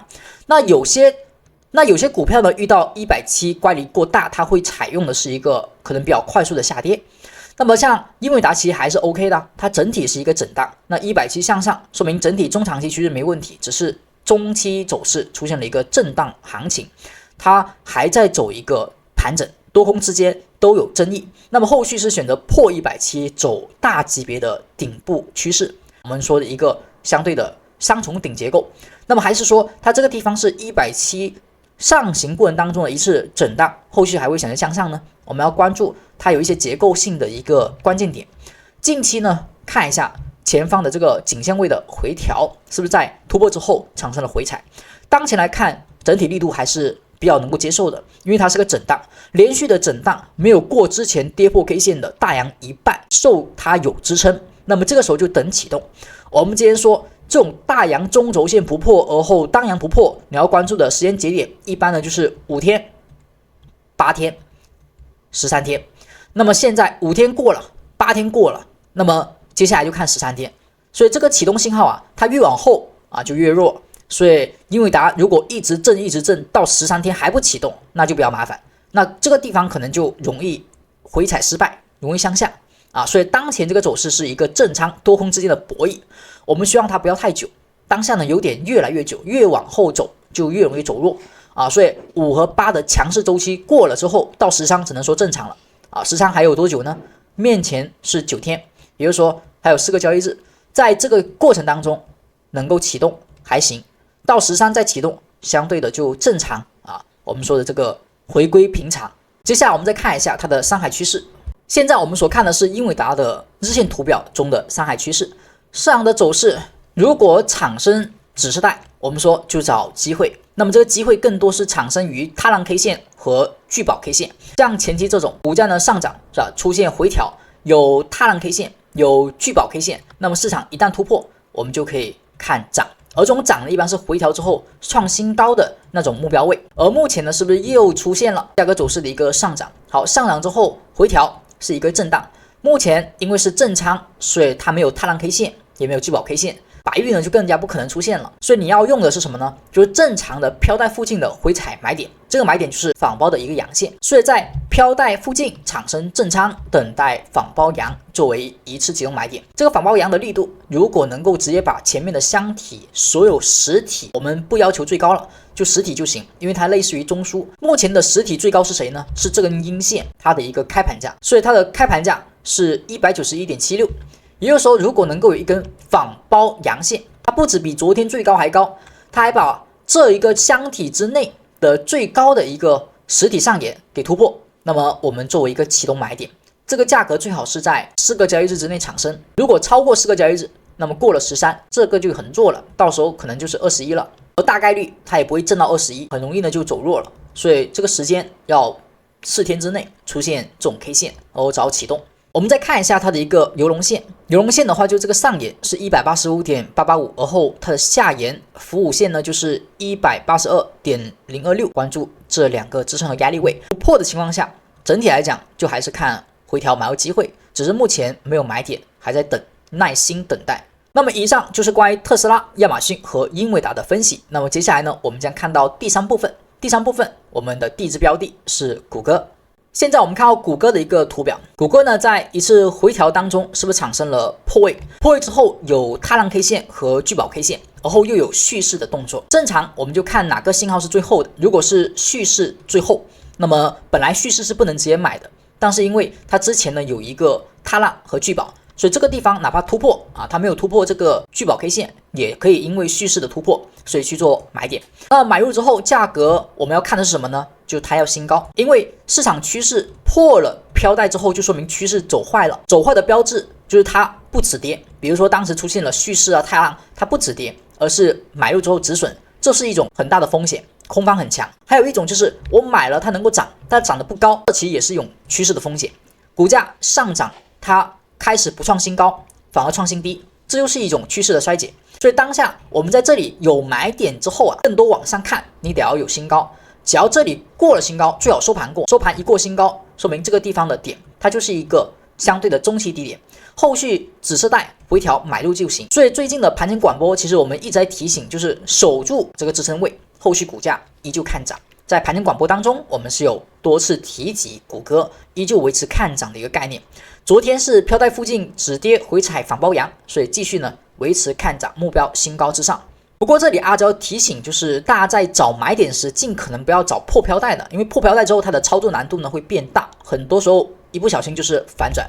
那有些股票呢遇到170乖离过大，它会采用的是一个可能比较快速的下跌。那么像英伟达其实还是 OK 的，它整体是一个震荡，那170向上说明整体中长期趋势没问题，只是中期走势出现了一个震荡行情，它还在走一个盘整，多空之间都有争议。那么后续是选择破170走大级别的顶部趋势，我们说的一个相对的双重顶结构。那么还是说它这个地方是170上行过程当中的一次震荡，后续还会选择向上呢？我们要关注它有一些结构性的一个关键点。近期呢，看一下前方的这个颈线位的回调，是不是在突破之后产生了回踩？当前来看，整体力度还是比较能够接受的，因为它是个震荡，连续的震荡没有过之前跌破 K 线的大阳一半，受它有支撑，那么这个时候就等启动。我们今天说这种大阳中轴线不破，而后当阳不破，你要关注的时间节点一般呢就是5天、8天、13天。那么现在5天过了，8天过了，那么接下来就看13天。所以这个启动信号它越往后就越弱。所以英伟达如果一直震到13天还不启动，那就比较麻烦。那这个地方可能就容易回踩失败，容易向下所以当前这个走势是一个正仓多空之间的博弈，我们希望它不要太久。当下呢有点越来越久，越往后走就越容易走弱所以5和8的强势周期过了之后，到13只能说正常了13还有多久呢？面前是9天，也就是说还有4个交易日，在这个过程当中能够启动还行，到13再启动相对的就正常我们说的这个回归平常。接下来我们再看一下它的山海趋势。现在我们所看的是英伟达的日线图表中的山海趋势，市场的走势如果产生指示带，我们说就找机会，那么这个机会更多是产生于踏浪 K 线和聚宝 K 线，像前期这种股价呢上涨是吧，出现回调，有踏浪 K 线，有聚宝 K 线，那么市场一旦突破，我们就可以看涨。而这种涨呢，一般是回调之后创新高的那种目标位。而目前呢，是不是又出现了价格走势的一个上涨？好，上涨之后回调是一个震荡。目前因为是正仓，所以它没有踏浪 K 线，也没有聚宝 K 线。白玉呢就更加不可能出现了，所以你要用的是什么呢？就是正常的飘带附近的回踩买点，这个买点就是仿包的一个阳线，所以在飘带附近产生正仓，等待仿包阳作为一次启动买点。这个仿包阳的力度，如果能够直接把前面的箱体所有实体，我们不要求最高了，就实体就行，因为它类似于中枢。目前的实体最高是谁呢？是这根阴线，它的一个开盘价，所以它的开盘价是191.76。也就是说，如果能够有一根仿包阳线，它不止比昨天最高还高，它还把这一个箱体之内的最高的一个实体上沿给突破，那么我们作为一个启动买点，这个价格最好是在4个交易日之内产生。如果超过4个交易日，那么过了13，这个就很弱了，到时候可能就是21了，而大概率它也不会震到21，很容易呢就走弱了。所以这个时间要4天之内出现这种 K 线，然后找启动。我们再看一下它的一个游龙线，牛龙线的话，就这个上沿是 185.885， 而后它的下沿伏五线呢就是 182.026， 关注这两个支撑和压力位，不破的情况下，整体来讲就还是看回调买入机会，只是目前没有买点，还在等，耐心等待。那么以上就是关于特斯拉、亚马逊和英伟达的分析。那么接下来呢，我们将看到第三部分。第三部分，我们的第一只标的是谷歌。现在我们看到谷歌的一个图表，谷歌呢在一次回调当中，是不是产生了破位？破位之后有踏浪 K 线和聚宝 K 线，而后又有蓄势的动作。正常我们就看哪个信号是最后的，如果是蓄势最后，那么本来蓄势是不能直接买的，但是因为它之前呢有一个踏浪和聚宝。所以这个地方哪怕突破啊，它没有突破这个聚宝 K 线，也可以因为蓄势的突破，所以去做买点。那买入之后，价格我们要看的是什么呢？就是它要新高，因为市场趋势破了飘带之后，就说明趋势走坏了。走坏的标志就是它不止跌，比如说当时出现了蓄势啊、太浪，它不止跌，而是买入之后止损，这是一种很大的风险，空方很强。还有一种就是我买了它能够涨，但涨得不高，这其实也是一种趋势的风险。股价上涨，它开始不创新高，反而创新低，这就是一种趋势的衰竭。所以当下我们在这里有买点之后啊，更多往上看，你得要有新高。只要这里过了新高，最好收盘过，收盘一过新高，说明这个地方的点它就是一个相对的中期低点，后续紫色带回调买入就行。所以最近的盘前广播，其实我们一直在提醒，就是守住这个支撑位，后续股价依旧看涨。在盘前广播当中，我们是有多次提及谷歌依旧维持看涨的一个概念。昨天是飘带附近止跌回踩反包阳，所以继续呢维持看涨，目标新高之上。不过这里阿娇提醒，就是大家在找买点时，尽可能不要找破飘带的，因为破飘带之后它的操作难度呢会变大，很多时候一不小心就是反转。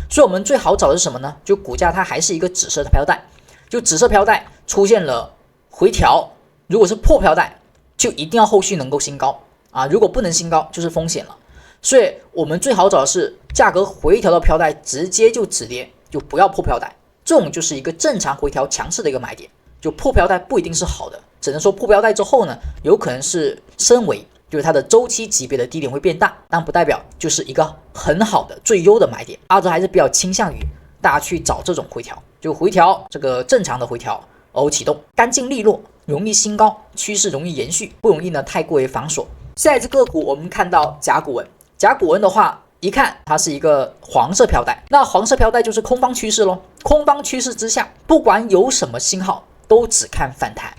所以我们最好找的是什么呢？就股价它还是一个紫色的飘带，就紫色飘带出现了回调，如果是破飘带，就一定要后续能够新高啊！如果不能新高，就是风险了。所以我们最好找的是价格回调到飘带直接就止跌，就不要破飘带，这种就是一个正常回调强势的一个买点。就破飘带不一定是好的，只能说破飘带之后呢，有可能是升维，就是它的周期级别的低点会变大，但不代表就是一个很好的最优的买点。阿哲还是比较倾向于大家去找这种回调，就回调这个正常的回调，然后启动干净利落，容易新高，趋势容易延续，不容易呢太过于繁琐。下一只个股我们看到甲骨文，甲骨文的话，一看它是一个黄色飘带，那黄色飘带就是空方趋势咯，空方趋势之下，不管有什么信号，都只看反弹。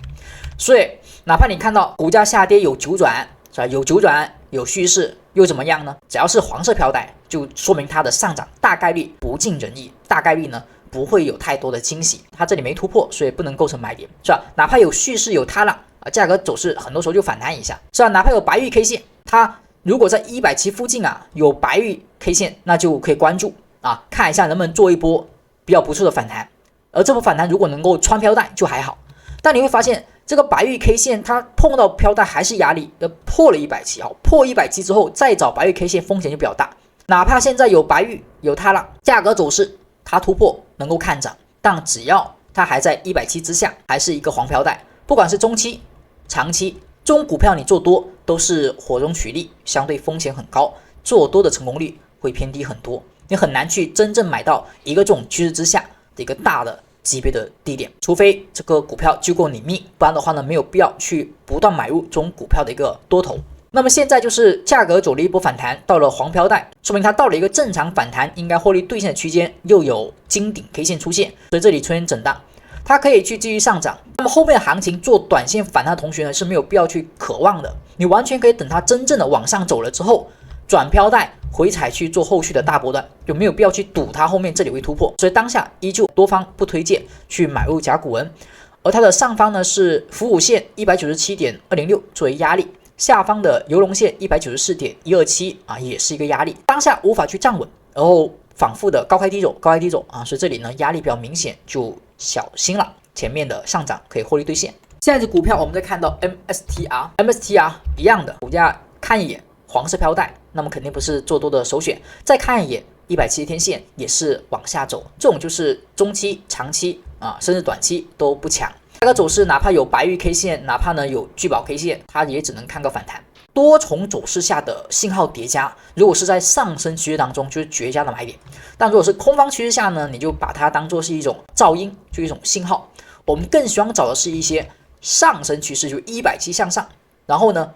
所以哪怕你看到股价下跌有九转，是吧？有九转有蓄势又怎么样呢？只要是黄色飘带，就说明它的上涨大概率不尽人意，大概率呢不会有太多的惊喜。它这里没突破，所以不能构成买点，是吧？哪怕有蓄势有踏浪啊，价格走势很多时候就反弹一下，是吧？哪怕有白玉 K 线，它如果在170附近啊有白玉 K 线，那就可以关注啊，看一下能不能做一波比较不错的反弹。而这波反弹如果能够穿飘带就还好，但你会发现这个白玉 K 线它碰到飘带还是压力，破了170，好，破170之后再找白玉 K 线风险就比较大。哪怕现在有白玉有踏浪，价格走势它突破能够看涨，但只要它还在170之下，还是一个黄飘带，不管是中期、长期，这种股票你做多都是火中取栗，相对风险很高，做多的成功率会偏低很多，你很难去真正买到一个这种趋势之下的一个大的级别的低点，除非这个股票就够你命，不然的话呢，没有必要去不断买入这种股票的一个多头。那么现在就是价格走了一波反弹，到了黄飘带，说明它到了一个正常反弹应该获利兑现的区间，又有金顶 K 线出现，所以这里出现震荡，它可以去继续上涨。那么后面的行情做短线反弹的同学呢，是没有必要去渴望的，你完全可以等它真正的往上走了之后，转飘带回踩去做后续的大波段，就没有必要去赌它后面这里会突破。所以当下依旧多方不推荐去买入甲骨文，而它的上方呢是伏五线 197.206 作为压力，下方的游龙线 194.127 啊也是一个压力，当下无法去站稳，然后反复的高开低走高开低走啊，所以这里呢压力比较明显，就小心了，前面的上涨可以获利兑现。下一只股票我们再看到 MSTR 一样的股价，看一眼黄色飘带，那么肯定不是做多的首选。再看一眼170天线也是往下走，这种就是中期、长期啊，甚至短期都不强。价格走势哪怕有白玉 K 线，哪怕呢有聚宝 K 线，它也只能看个反弹。多重走势下的信号叠加，如果是在上升趋势当中，就是绝佳的买点。但如果是空方趋势下呢，你就把它当做是一种噪音，就一种信号。我们更希望找的是一些上升趋势，就170向上，然后呢，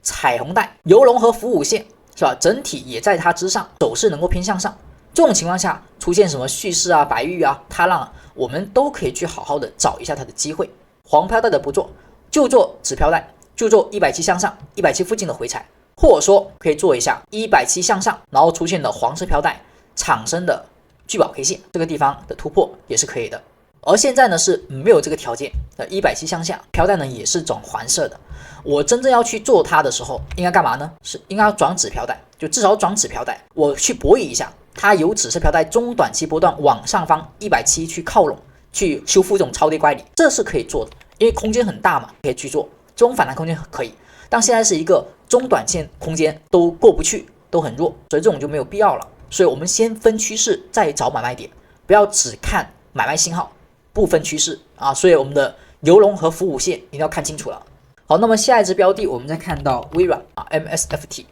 彩虹带、游龙和伏5线是吧？整体也在它之上，走势能够偏向上。这种情况下出现什么蓄势啊、白玉啊、踏浪啊，我们都可以去好好的找一下它的机会。黄飘带的不做，就做紫飘带，就做170向上、170附近的回踩，或者说可以做一下170向上，然后出现的黄色飘带产生的聚宝 K 线，这个地方的突破也是可以的。而现在呢是没有这个条件的，170向下，飘带呢也是转黄色的。我真正要去做它的时候，应该干嘛呢？是应该要转紫飘带，就至少转紫飘带，我去博弈一下。它由紫色飘带中短期波段往上方170去靠拢，去修复这种超跌乖离，这是可以做的，因为空间很大嘛，可以去做这种反弹空间可以。但现在是一个中短线空间都过不去，都很弱，所以这种就没有必要了。所以我们先分趋势再找买卖点，不要只看买卖信号，不分趋势啊。所以我们的游龙和伏5线一定要看清楚了。好，那么下一只标的我们再看到微软啊 ，MSFT。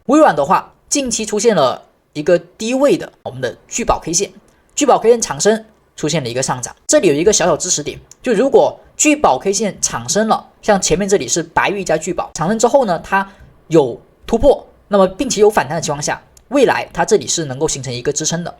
微软的话，近期出现了一个低位的我们的聚宝 K 线，聚宝 K 线产生出现了一个上涨，这里有一个小小支持点，就如果聚宝 K 线产生了，像前面这里是白玉加聚宝产生之后呢，它有突破，那么并且有反弹的情况下，未来它这里是能够形成一个支撑的。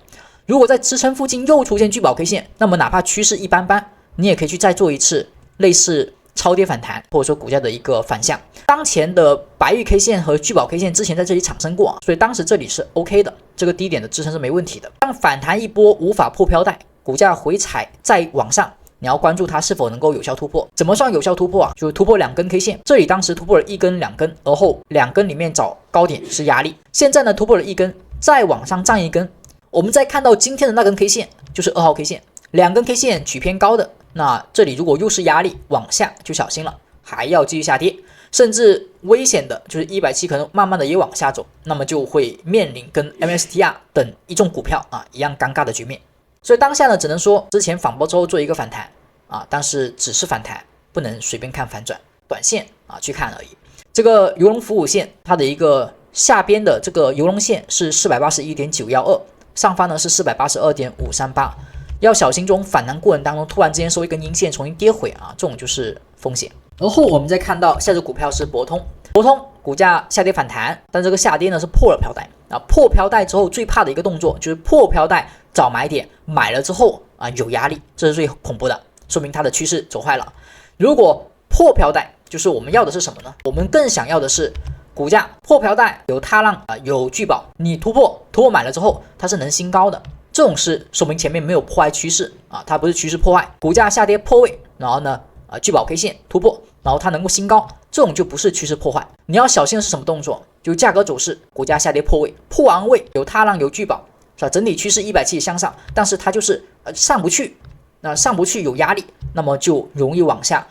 如果在支撑附近又出现聚宝 K 线，那么哪怕趋势一般般，你也可以去再做一次类似超跌反弹，或者说股价的一个反向。当前的白玉 K 线和聚宝 K 线之前在这里产生过，所以当时这里是 OK 的，这个低点的支撑是没问题的。当反弹一波无法破飘带，股价回踩再往上，你要关注它是否能够有效突破。怎么算有效突破啊？就是突破2根 K 线，这里当时突破了1根、2根，而后2根里面找高点是压力。现在呢突破了1根，再往上站1根，我们再看到今天的那根 K 线，就是2号 K 线，2根 K 线取偏高的。那这里如果又是压力，往下就小心了，还要继续下跌，甚至危险的就是170可能慢慢的也往下走，那么就会面临跟 MSTR 等一众股票啊一样尴尬的局面。所以当下呢，只能说之前反包之后做一个反弹啊，但是只是反弹，不能随便看反转，短线啊去看而已。这个游龙伏5线，它的一个下边的这个游龙线是 481.912， 上方呢是 482.538。要小心这种反弹过程当中突然之间收一根阴线重新跌回啊，这种就是风险。而后我们再看到下只股票是博通，博通股价下跌反弹，但这个下跌呢是破了飘带啊，破飘带之后最怕的一个动作就是破飘带找买点，买了之后啊有压力，这是最恐怖的，说明它的趋势走坏了。如果破飘带，就是我们要的是什么呢？我们更想要的是股价破飘带有踏浪啊，有聚宝，你突破买了之后它是能新高的。这种是说明前面没有破坏趋势啊，它不是趋势破坏，股价下跌破位，然后呢聚宝 K 线突破，然后它能够新高，这种就不是趋势破坏。你要小心的是什么动作？就价格走势，股价下跌破位，破完位有踏浪有聚宝，是吧？整体趋势170向上，但是它就是上不去，那上不去有压力，那么就容易往下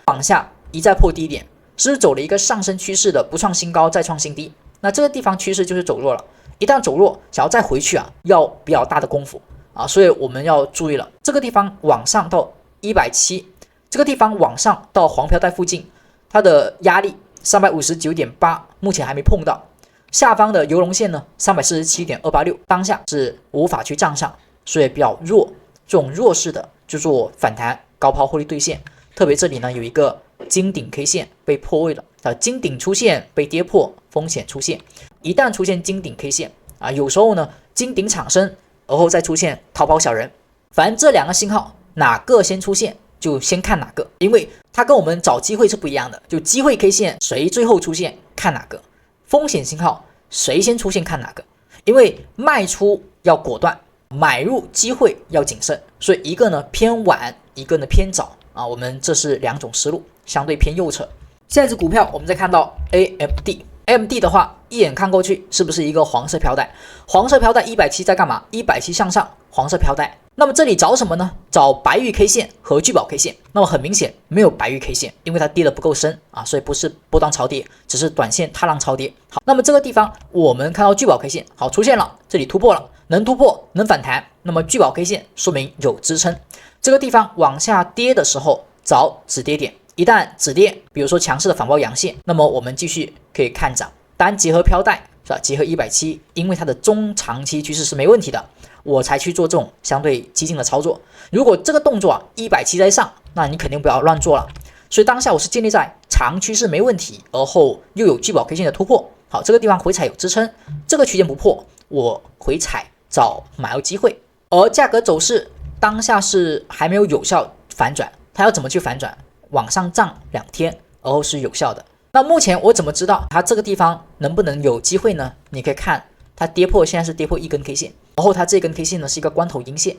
一再破低点，是走了一个上升趋势的不创新高再创新低，那这个地方趋势就是走弱了。一旦走弱，想要再回去啊，要比较大的功夫啊，所以我们要注意了。这个地方往上到170，这个地方往上到黄飘带附近，它的压力359.8，目前还没碰到。下方的游龙线呢，347.286，当下是无法去站上，所以比较弱。这种弱势的就做反弹高抛获利兑现。特别这里呢有一个金顶 K 线被破位了啊，金顶出现被跌破，风险出现。一旦出现金顶 K 线啊，有时候呢金顶产生，而后再出现逃跑小人，反正这2个信号哪个先出现就先看哪个，因为它跟我们找机会是不一样的。就机会 K 线谁最后出现看哪个，风险信号谁先出现看哪个，因为卖出要果断，买入机会要谨慎，所以一个呢偏晚，一个呢偏早啊，我们这是2种思路，相对偏右侧。下一只股票我们再看到 AMD。AMD 的话，一眼看过去是不是一个黄色飘带？黄色飘带170在干嘛？170向上，黄色飘带。那么这里找什么呢？找白玉 K 线和聚宝 K 线。那么很明显没有白玉 K 线，因为它跌得不够深啊，所以不是波段超跌，只是短线踏浪超跌。好，那么这个地方我们看到聚宝 K 线好出现了，这里突破了，能突破能反弹，那么聚宝 K 线说明有支撑。这个地方往下跌的时候找止跌点。一旦止跌，比如说强势的反包阳线，那么我们继续可以看涨。单结合飘带是吧？结合170，因为它的中长期趋势是没问题的，我才去做这种相对激进的操作。如果这个动作170在上，那你肯定不要乱做了。所以当下我是建立在长趋势没问题，而后又有聚宝 K 线的突破，好，这个地方回踩有支撑，这个区间不破，我回踩找买入机会。而价格走势当下是还没有有效反转，它要怎么去反转？往上涨2天，而后是有效的。那目前我怎么知道它这个地方能不能有机会呢？你可以看它跌破，现在是跌破一根 K 线，然后它这根 K 线呢是一个关头阴线。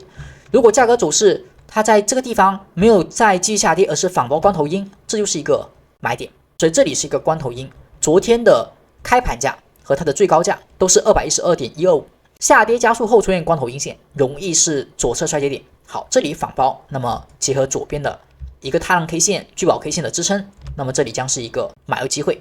如果价格走势它在这个地方没有再继续下跌，而是反包关头阴，这就是一个买点。所以这里是一个关头阴，昨天的开盘价和它的最高价都是 212.125， 下跌加速后出现关头阴线，容易是左侧衰竭点。好，这里反包，那么结合左边的一个踏浪 K 线、聚宝 K 线的支撑，那么这里将是一个买入机会。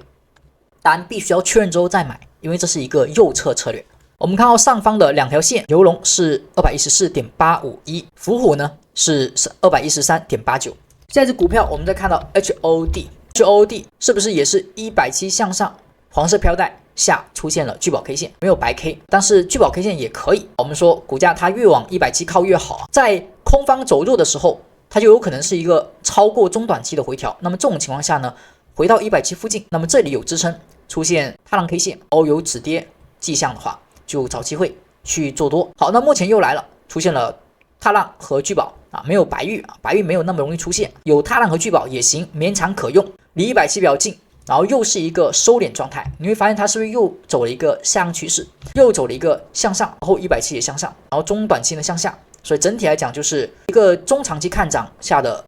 当然必须要确认之后再买，因为这是一个右侧策略。我们看到上方的2条线，游龙是 214.851， 伏虎呢是 213.89。 下一只股票我们再看到 HOD 是不是也是170向上，黄色飘带下出现了聚宝 K 线，没有白 K， 但是聚宝 K 线也可以。我们说股价它越往170靠越好，在空方走弱的时候，它就有可能是一个超过中短期的回调。那么这种情况下呢，回到170附近，那么这里有支撑，出现踏浪 K 线，有止跌迹象的话，就找机会去做多。好，那目前又来了，出现了踏浪和聚宝没有白玉白玉没有那么容易出现，有踏浪和聚宝也行，勉强可用，离170比较近，然后又是一个收敛状态，你会发现它是不是又走了一个下降趋势，又走了一个向上，然后170也向上，然后中短期呢向下，所以整体来讲就是一个中长期看涨下的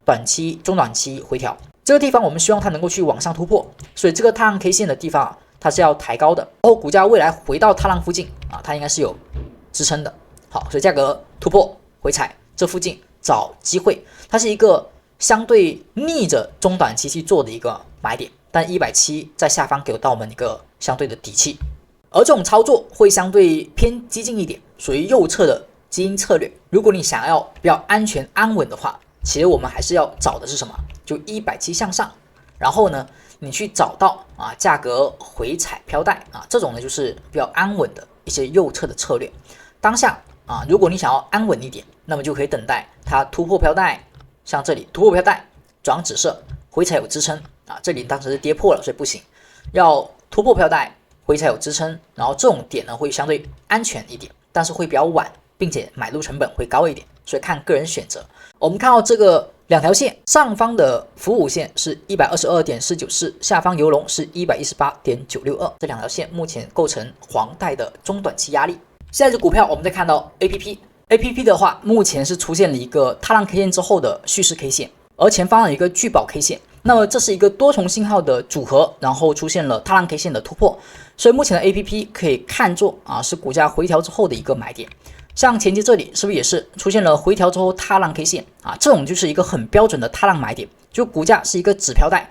中短期回调。这个地方我们希望它能够去往上突破，所以这个踏浪 K 线的地方它是要抬高的，然后股价未来回到踏浪附近它应该是有支撑的。好，所以价格突破回踩这附近找机会，它是一个相对逆着中短期去做的一个买点，但170在下方给到我们一个相对的底气，而这种操作会相对偏激进一点，属于右侧的基因策略。如果你想要比较安全安稳的话，其实我们还是要找的是什么？就170向上，然后呢你去找到价格回踩飘带这种呢就是比较安稳的一些右侧的策略。当下如果你想要安稳一点，那么就可以等待它突破飘带，像这里突破飘带转紫色回踩有支撑这里当时是跌破了，所以不行，要突破飘带回踩有支撑，然后这种点呢会相对安全一点，但是会比较晚，并且买入成本会高一点，所以看个人选择。我们看到这个2条线，上方的伏虎线是 122.494， 下方游龙是 118.962， 这2条线目前构成黄带的中短期压力。下一只股票我们再看到 APP 的话，目前是出现了一个踏浪 K 线之后的蓄势 K 线，而前方有一个聚宝 K 线，那么这是一个多重信号的组合，然后出现了踏浪 K 线的突破，所以目前的 APP 可以看作是股价回调之后的一个买点。像前期这里是不是也是出现了回调之后踏浪 K 线这种就是一个很标准的踏浪买点，就股价是一个纸飘带，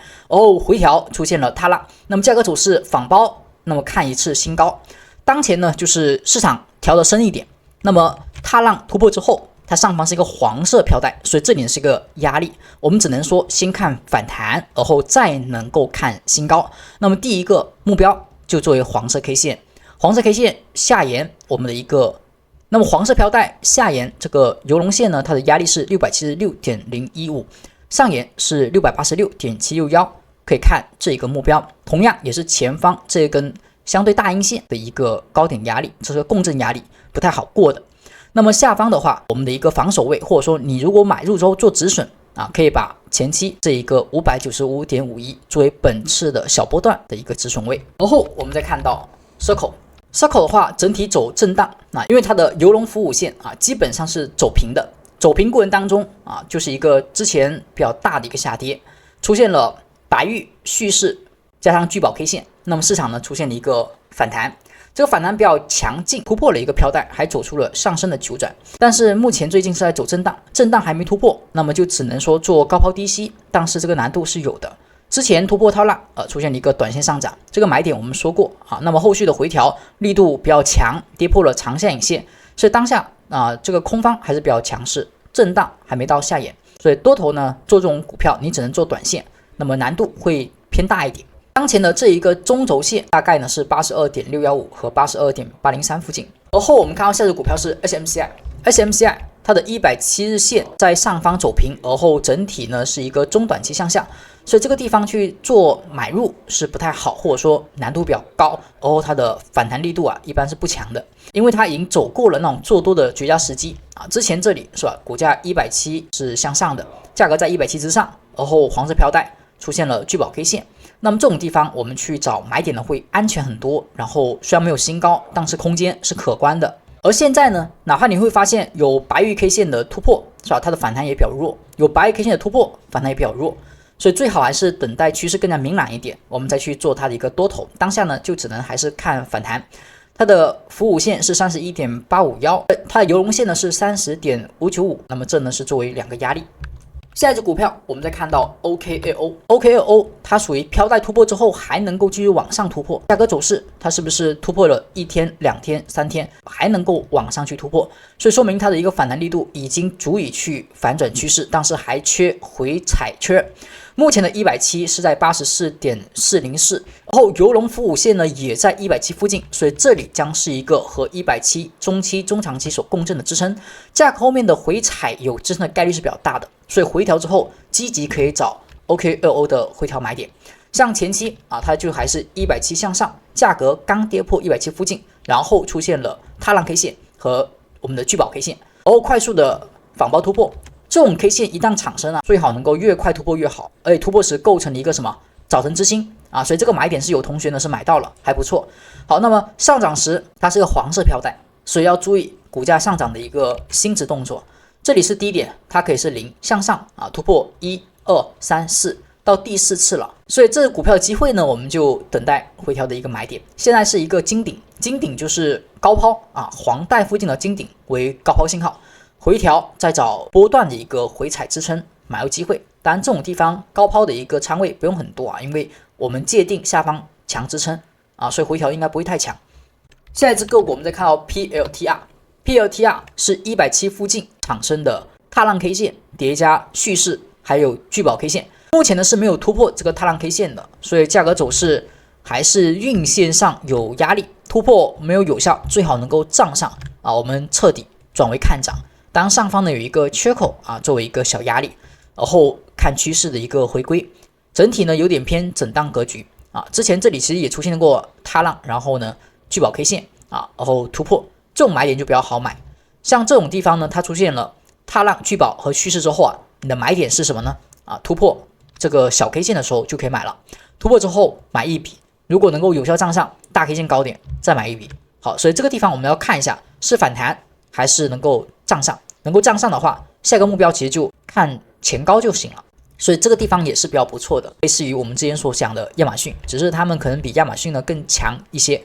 回调出现了踏浪，那么价格走势反包，那么看一次新高。当前呢就是市场调得深一点，那么踏浪突破之后，它上方是一个黄色飘带，所以这里是一个压力，我们只能说先看反弹，而后再能够看新高。那么第一个目标就作为黄色 K 线，黄色 K 线下沿我们的一个，那么黄色飘带下沿这个游龙线呢，它的压力是 676.015， 上沿是 686.761， 可以看这一个目标，同样也是前方这根相对大阴线的一个高点压力，这是个共振压力，不太好过的。那么下方的话，我们的一个防守位，或者说你如果买入之后做止损可以把前期这一个 595.51 作为本次的小波段的一个止损位。然后我们再看到 Circle 的话，整体走震荡因为它的游龙伏虎线基本上是走平的，走平过程当中就是一个之前比较大的一个下跌，出现了白玉蓄势加上聚宝 K 线，那么市场呢出现了一个反弹，这个反弹比较强劲，突破了一个飘带，还走出了上升的急转，但是目前最近是在走震荡，震荡还没突破，那么就只能说做高抛低吸，但是这个难度是有的。之前突破套浪出现了一个短线上涨，这个买点我们说过那么后续的回调力度比较强，跌破了长下影线，所以当下这个空方还是比较强势，震荡还没到下沿，所以多头呢做这种股票你只能做短线，那么难度会偏大一点。当前的这一个中轴线大概呢是 82.615 和 82.803 附近。而后我们看到下只股票是 SMCI， 它的170日线在上方走平，而后整体呢是一个中短期向下，所以这个地方去做买入是不太好，或者说难度比较高，而后它的反弹力度啊一般是不强的，因为它已经走过了那种做多的绝佳时机啊。之前这里是吧，股价170是向上的，价格在170之上，而后黄色飘带出现了聚宝 K 线，那么这种地方我们去找买点呢会安全很多，然后虽然没有新高，但是空间是可观的。而现在呢，哪怕你会发现有白玉 K 线的突破，是吧？它的反弹也比较弱，有白玉 K 线的突破，反弹也比较弱，所以最好还是等待趋势更加明朗一点，我们再去做它的一个多头。当下呢，就只能还是看反弹。它的伏5线是 31.851， 它的游龙线呢是 30.595， 那么这呢是作为2个压力。下一只股票，我们再看到 OKLO， 它属于飘带突破之后还能够继续往上突破，价格走势它是不是突破了1天、2天、3天，还能够往上去突破，所以说明它的一个反弹力度已经足以去反转趋势，但是还缺回踩缺。目前的170是在 84.404， 然后游龙伏5线呢也在170附近，所以这里将是一个和170中期、中长期所共振的支撑，价格后面的回踩有支撑的概率是比较大的，所以回调之后积极可以找 OKLO 的回调买点。像前期啊，它就还是170向上，价格刚跌破170附近，然后出现了踏浪 K 线和我们的聚宝 K 线，然后快速的反包突破。这种 K 线一旦产生啊，最好能够越快突破越好，而且突破时构成了一个什么早晨之星啊，所以这个买点是有同学呢是买到了，还不错。好，那么上涨时它是个黄色飘带，所以要注意股价上涨的一个心值动作。这里是低点，它可以是0向上啊，突破1、2、3、4到第4次了，所以这个股票的机会呢，我们就等待回调的一个买点。现在是一个金顶，金顶就是高抛啊，黄带附近的金顶为高抛信号。回调再找波段的一个回踩支撑买入机会，当然这种地方高抛的一个仓位不用很多啊，因为我们界定下方强支撑啊，所以回调应该不会太强。下一只个股我们再看到 PLTR 是170附近产生的踏浪 K 线叠加蓄势还有聚宝 K 线，目前呢是没有突破这个踏浪 K 线的，所以价格走势还是运线上有压力，突破没有有效，最好能够站上啊，我们彻底转为看涨。当上方呢有一个缺口啊，作为一个小压力，然后看趋势的一个回归，整体呢有点偏震荡格局啊。之前这里其实也出现过踏浪，然后呢聚宝 K 线啊，然后突破，这种买点就比较好买。像这种地方呢，它出现了踏浪、聚宝和蓄势之后啊，你的买点是什么呢？啊，突破这个小 K 线的时候就可以买了，突破之后买一笔，如果能够有效站上大 K 线高点再买一笔。好，所以这个地方我们要看一下是反弹还是能够站上，能够站上的话，下一个目标其实就看前高就行了。所以这个地方也是比较不错的，类似于我们之前所讲的亚马逊，只是他们可能比亚马逊呢更强一些。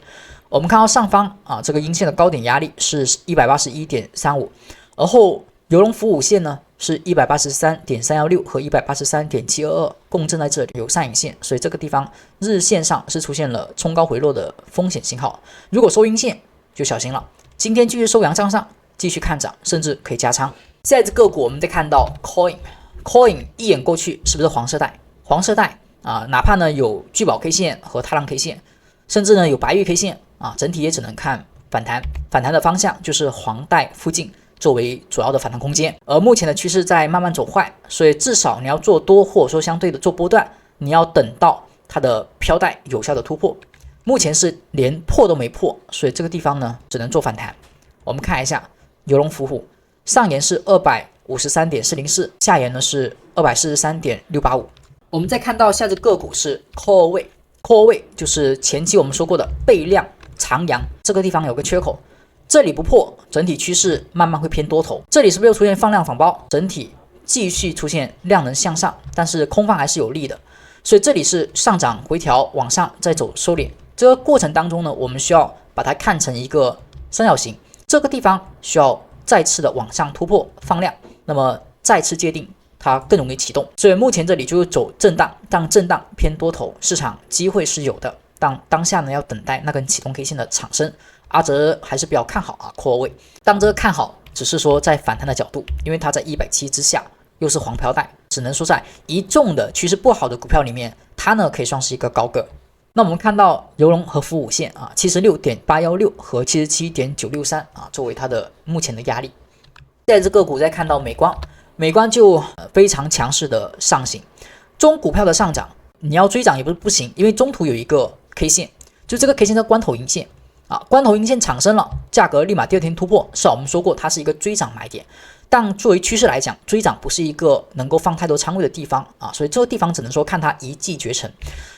我们看到上方啊，这个阴线的高点压力是 181.35， 而后游龙伏5线呢是 183.316 和 183.722 共振在这里，有上影线，所以这个地方日线上是出现了冲高回落的风险信号，如果收阴线就小心了。今天继续收阳向上，继续看涨，甚至可以加仓。下一只个股我们再看到 Coin 一眼过去是不是黄色带？黄色带啊，哪怕呢有聚宝 K 线和踏浪 K 线，甚至呢有白玉 K 线啊，整体也只能看反弹。反弹的方向就是黄带附近作为主要的反弹空间，而目前的趋势在慢慢走坏，所以至少你要做多，或者说相对的做波段，你要等到它的飘带有效的突破。目前是连破都没破，所以这个地方呢只能做反弹。我们看一下游龙伏虎，上沿是 253.404， 下沿呢是 243.685。 我们再看到下只个股是 Core位就是前期我们说过的背量长阳，这个地方有个缺口，这里不破，整体趋势慢慢会偏多头。这里是不是又出现放量反包，整体继续出现量能向上，但是空方还是有利的，所以这里是上涨回调往上再走收敛。这个过程当中呢，我们需要把它看成一个三角形，这个地方需要再次的往上突破放量，那么再次界定它更容易启动。所以目前这里就是走震荡，但震荡偏多头，市场机会是有的，但当下呢要等待那根启动 K 线的产生。阿哲还是比较看好啊 Core 位，当这个看好只是说在反弹的角度，因为它在170之下又是黄飘带，只能说在一众的趋势不好的股票里面，它呢可以算是一个高个。那我们看到邮龙和辅五线啊，76.816和77.963啊，作为它的目前的压力。在这个股再看到美光，美光就非常强势的上行，这种股票的上涨，你要追涨也不行，因为中途有一个 K 线，就这个 K 线叫关头阴线啊，关头阴线产生了，价格立马第二天突破，是我们说过它是一个追涨买点。但作为趋势来讲，追涨不是一个能够放太多仓位的地方啊，所以这个地方只能说看它一骑绝尘。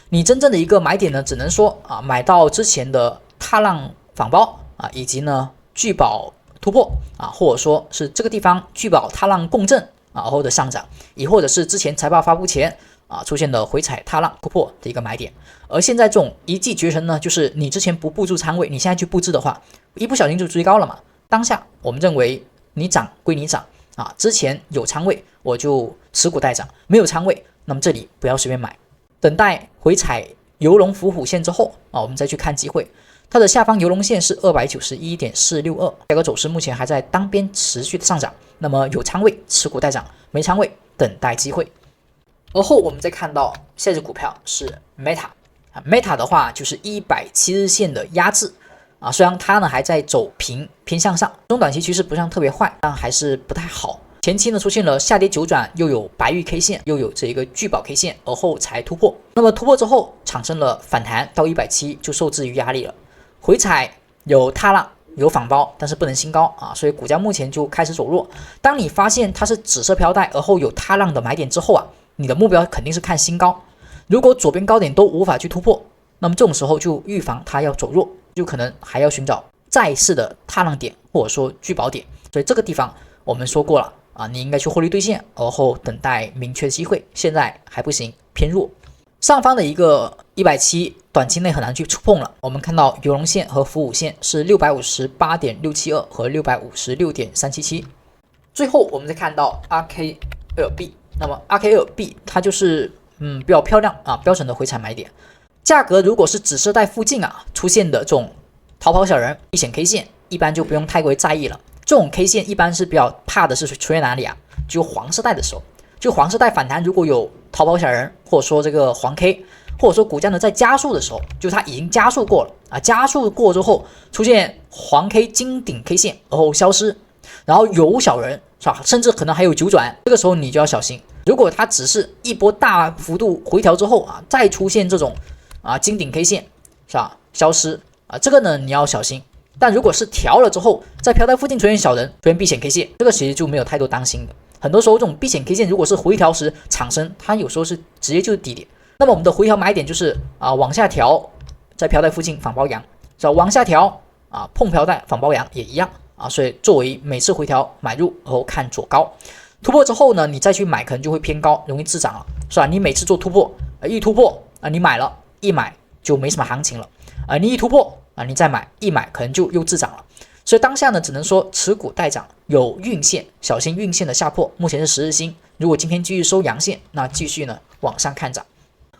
你真正的一个买点呢，只能说啊，买到之前的踏浪仿包啊，以及呢聚宝突破啊，或者说是这个地方聚宝踏浪共振啊，或者上涨，亦或者是之前财报发布前啊出现的回踩踏浪突破的一个买点。而现在这种一骑绝尘呢，就是你之前不布置仓位，你现在去布置的话，一不小心就追高了嘛。当下我们认为你涨归你涨啊，之前有仓位我就持股待涨，没有仓位，那么这里不要随便买，等待回踩游龙伏虎线之后啊，我们再去看机会。它的下方游龙线是 291.462， 价格走势目前还在单边持续的上涨，那么有仓位持股待涨，没仓位等待机会。而后我们再看到下只股票是 Meta 的话就是170日线的压制啊，虽然它呢还在走平偏向上，中短期趋势不算特别坏，但还是不太好。前期呢出现了下跌九转，又有白玉 K 线，又有这个聚宝 K 线，而后才突破。那么突破之后产生了反弹到170，就受制于压力了。回踩有踏浪有仿包，但是不能新高啊，所以股价目前就开始走弱。当你发现它是紫色飘带，而后有踏浪的买点之后啊，你的目标肯定是看新高。如果左边高点都无法去突破，那么这种时候就预防它要走弱，就可能还要寻找再次的踏浪点或者说聚宝点。所以这个地方我们说过了啊，你应该去获利兑现，而后等待明确机会。现在还不行，偏弱。上方的一个170短期内很难去触碰了。我们看到游龙线和伏五线是 658.672 和 656.377。最后我们再看到 RKLB， 那么 RKLB 它就是比较漂亮啊，标准的回踩买点。价格如果是紫色带附近啊出现的这种逃跑小人避险 K 线，一般就不用太过在意了。这种 K 线一般是比较怕的是出现哪里啊？就黄色带的时候，就黄色带反弹，如果有逃跑小人，或者说这个黄 K， 或者说股价呢在加速的时候，就它已经加速过了啊，加速过之后出现黄 K 金顶 K 线，然后消失，然后有小人是吧？甚至可能还有九转，这个时候你就要小心。如果它只是一波大幅度回调之后啊，再出现这种金顶 K 线是吧？消失啊，这个呢你要小心。但如果是调了之后，在飘带附近出现小人，出现避险 K 线，这个其实就没有太多担心的。很多时候这种避险 K 线如果是回调时产生，它有时候是直接就是低点。那么我们的回调买点就是往下调，在飘带附近反包阳，是吧？往下调碰飘带反包阳也一样啊。所以作为每次回调买入，然后看左高突破之后呢，你再去买可能就会偏高，容易滞涨了，是吧？你每次做突破，一突破你买了，一买就没什么行情了你一突破你再买，一买可能就又滞涨了。所以当下呢，只能说持股待涨，有运线，小心运线的下破。目前是10日星，如果今天继续收阳线，那继续呢往上看涨。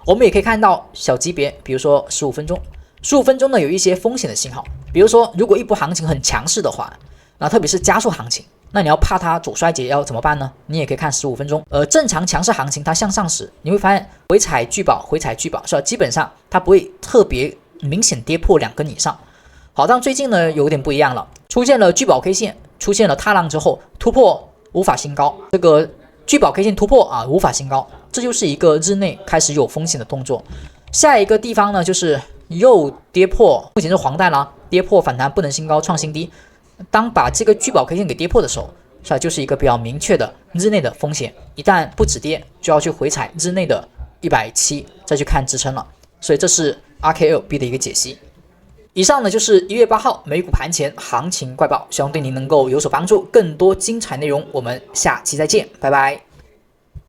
我们也可以看到小级别，比如说15分钟，15分钟呢有一些风险的信号，比如说如果一波行情很强势的话，那特别是加速行情，那你要怕它走衰竭要怎么办呢？你也可以看15分钟。正常强势行情它向上时，你会发现回踩聚宝，回踩聚宝是吧？基本上它不会特别明显跌破2根以上。好，但最近呢有点不一样了，出现了聚宝 K 线，出现了踏浪之后突破无法新高，这个聚宝 K 线突破无法新高，这就是一个日内开始有风险的动作。下一个地方呢就是又跌破，目前是黄带了，跌破反弹不能新高创新低。当把这个聚宝 K 线给跌破的时候，是吧，就是一个比较明确的日内的风险，一旦不止跌就要去回踩日内的170，再去看支撑了。所以这是 RKLB 的一个解析。以上呢就是1月8号美股盘前行情快报，希望对您能够有所帮助。更多精彩内容我们下期再见，拜拜。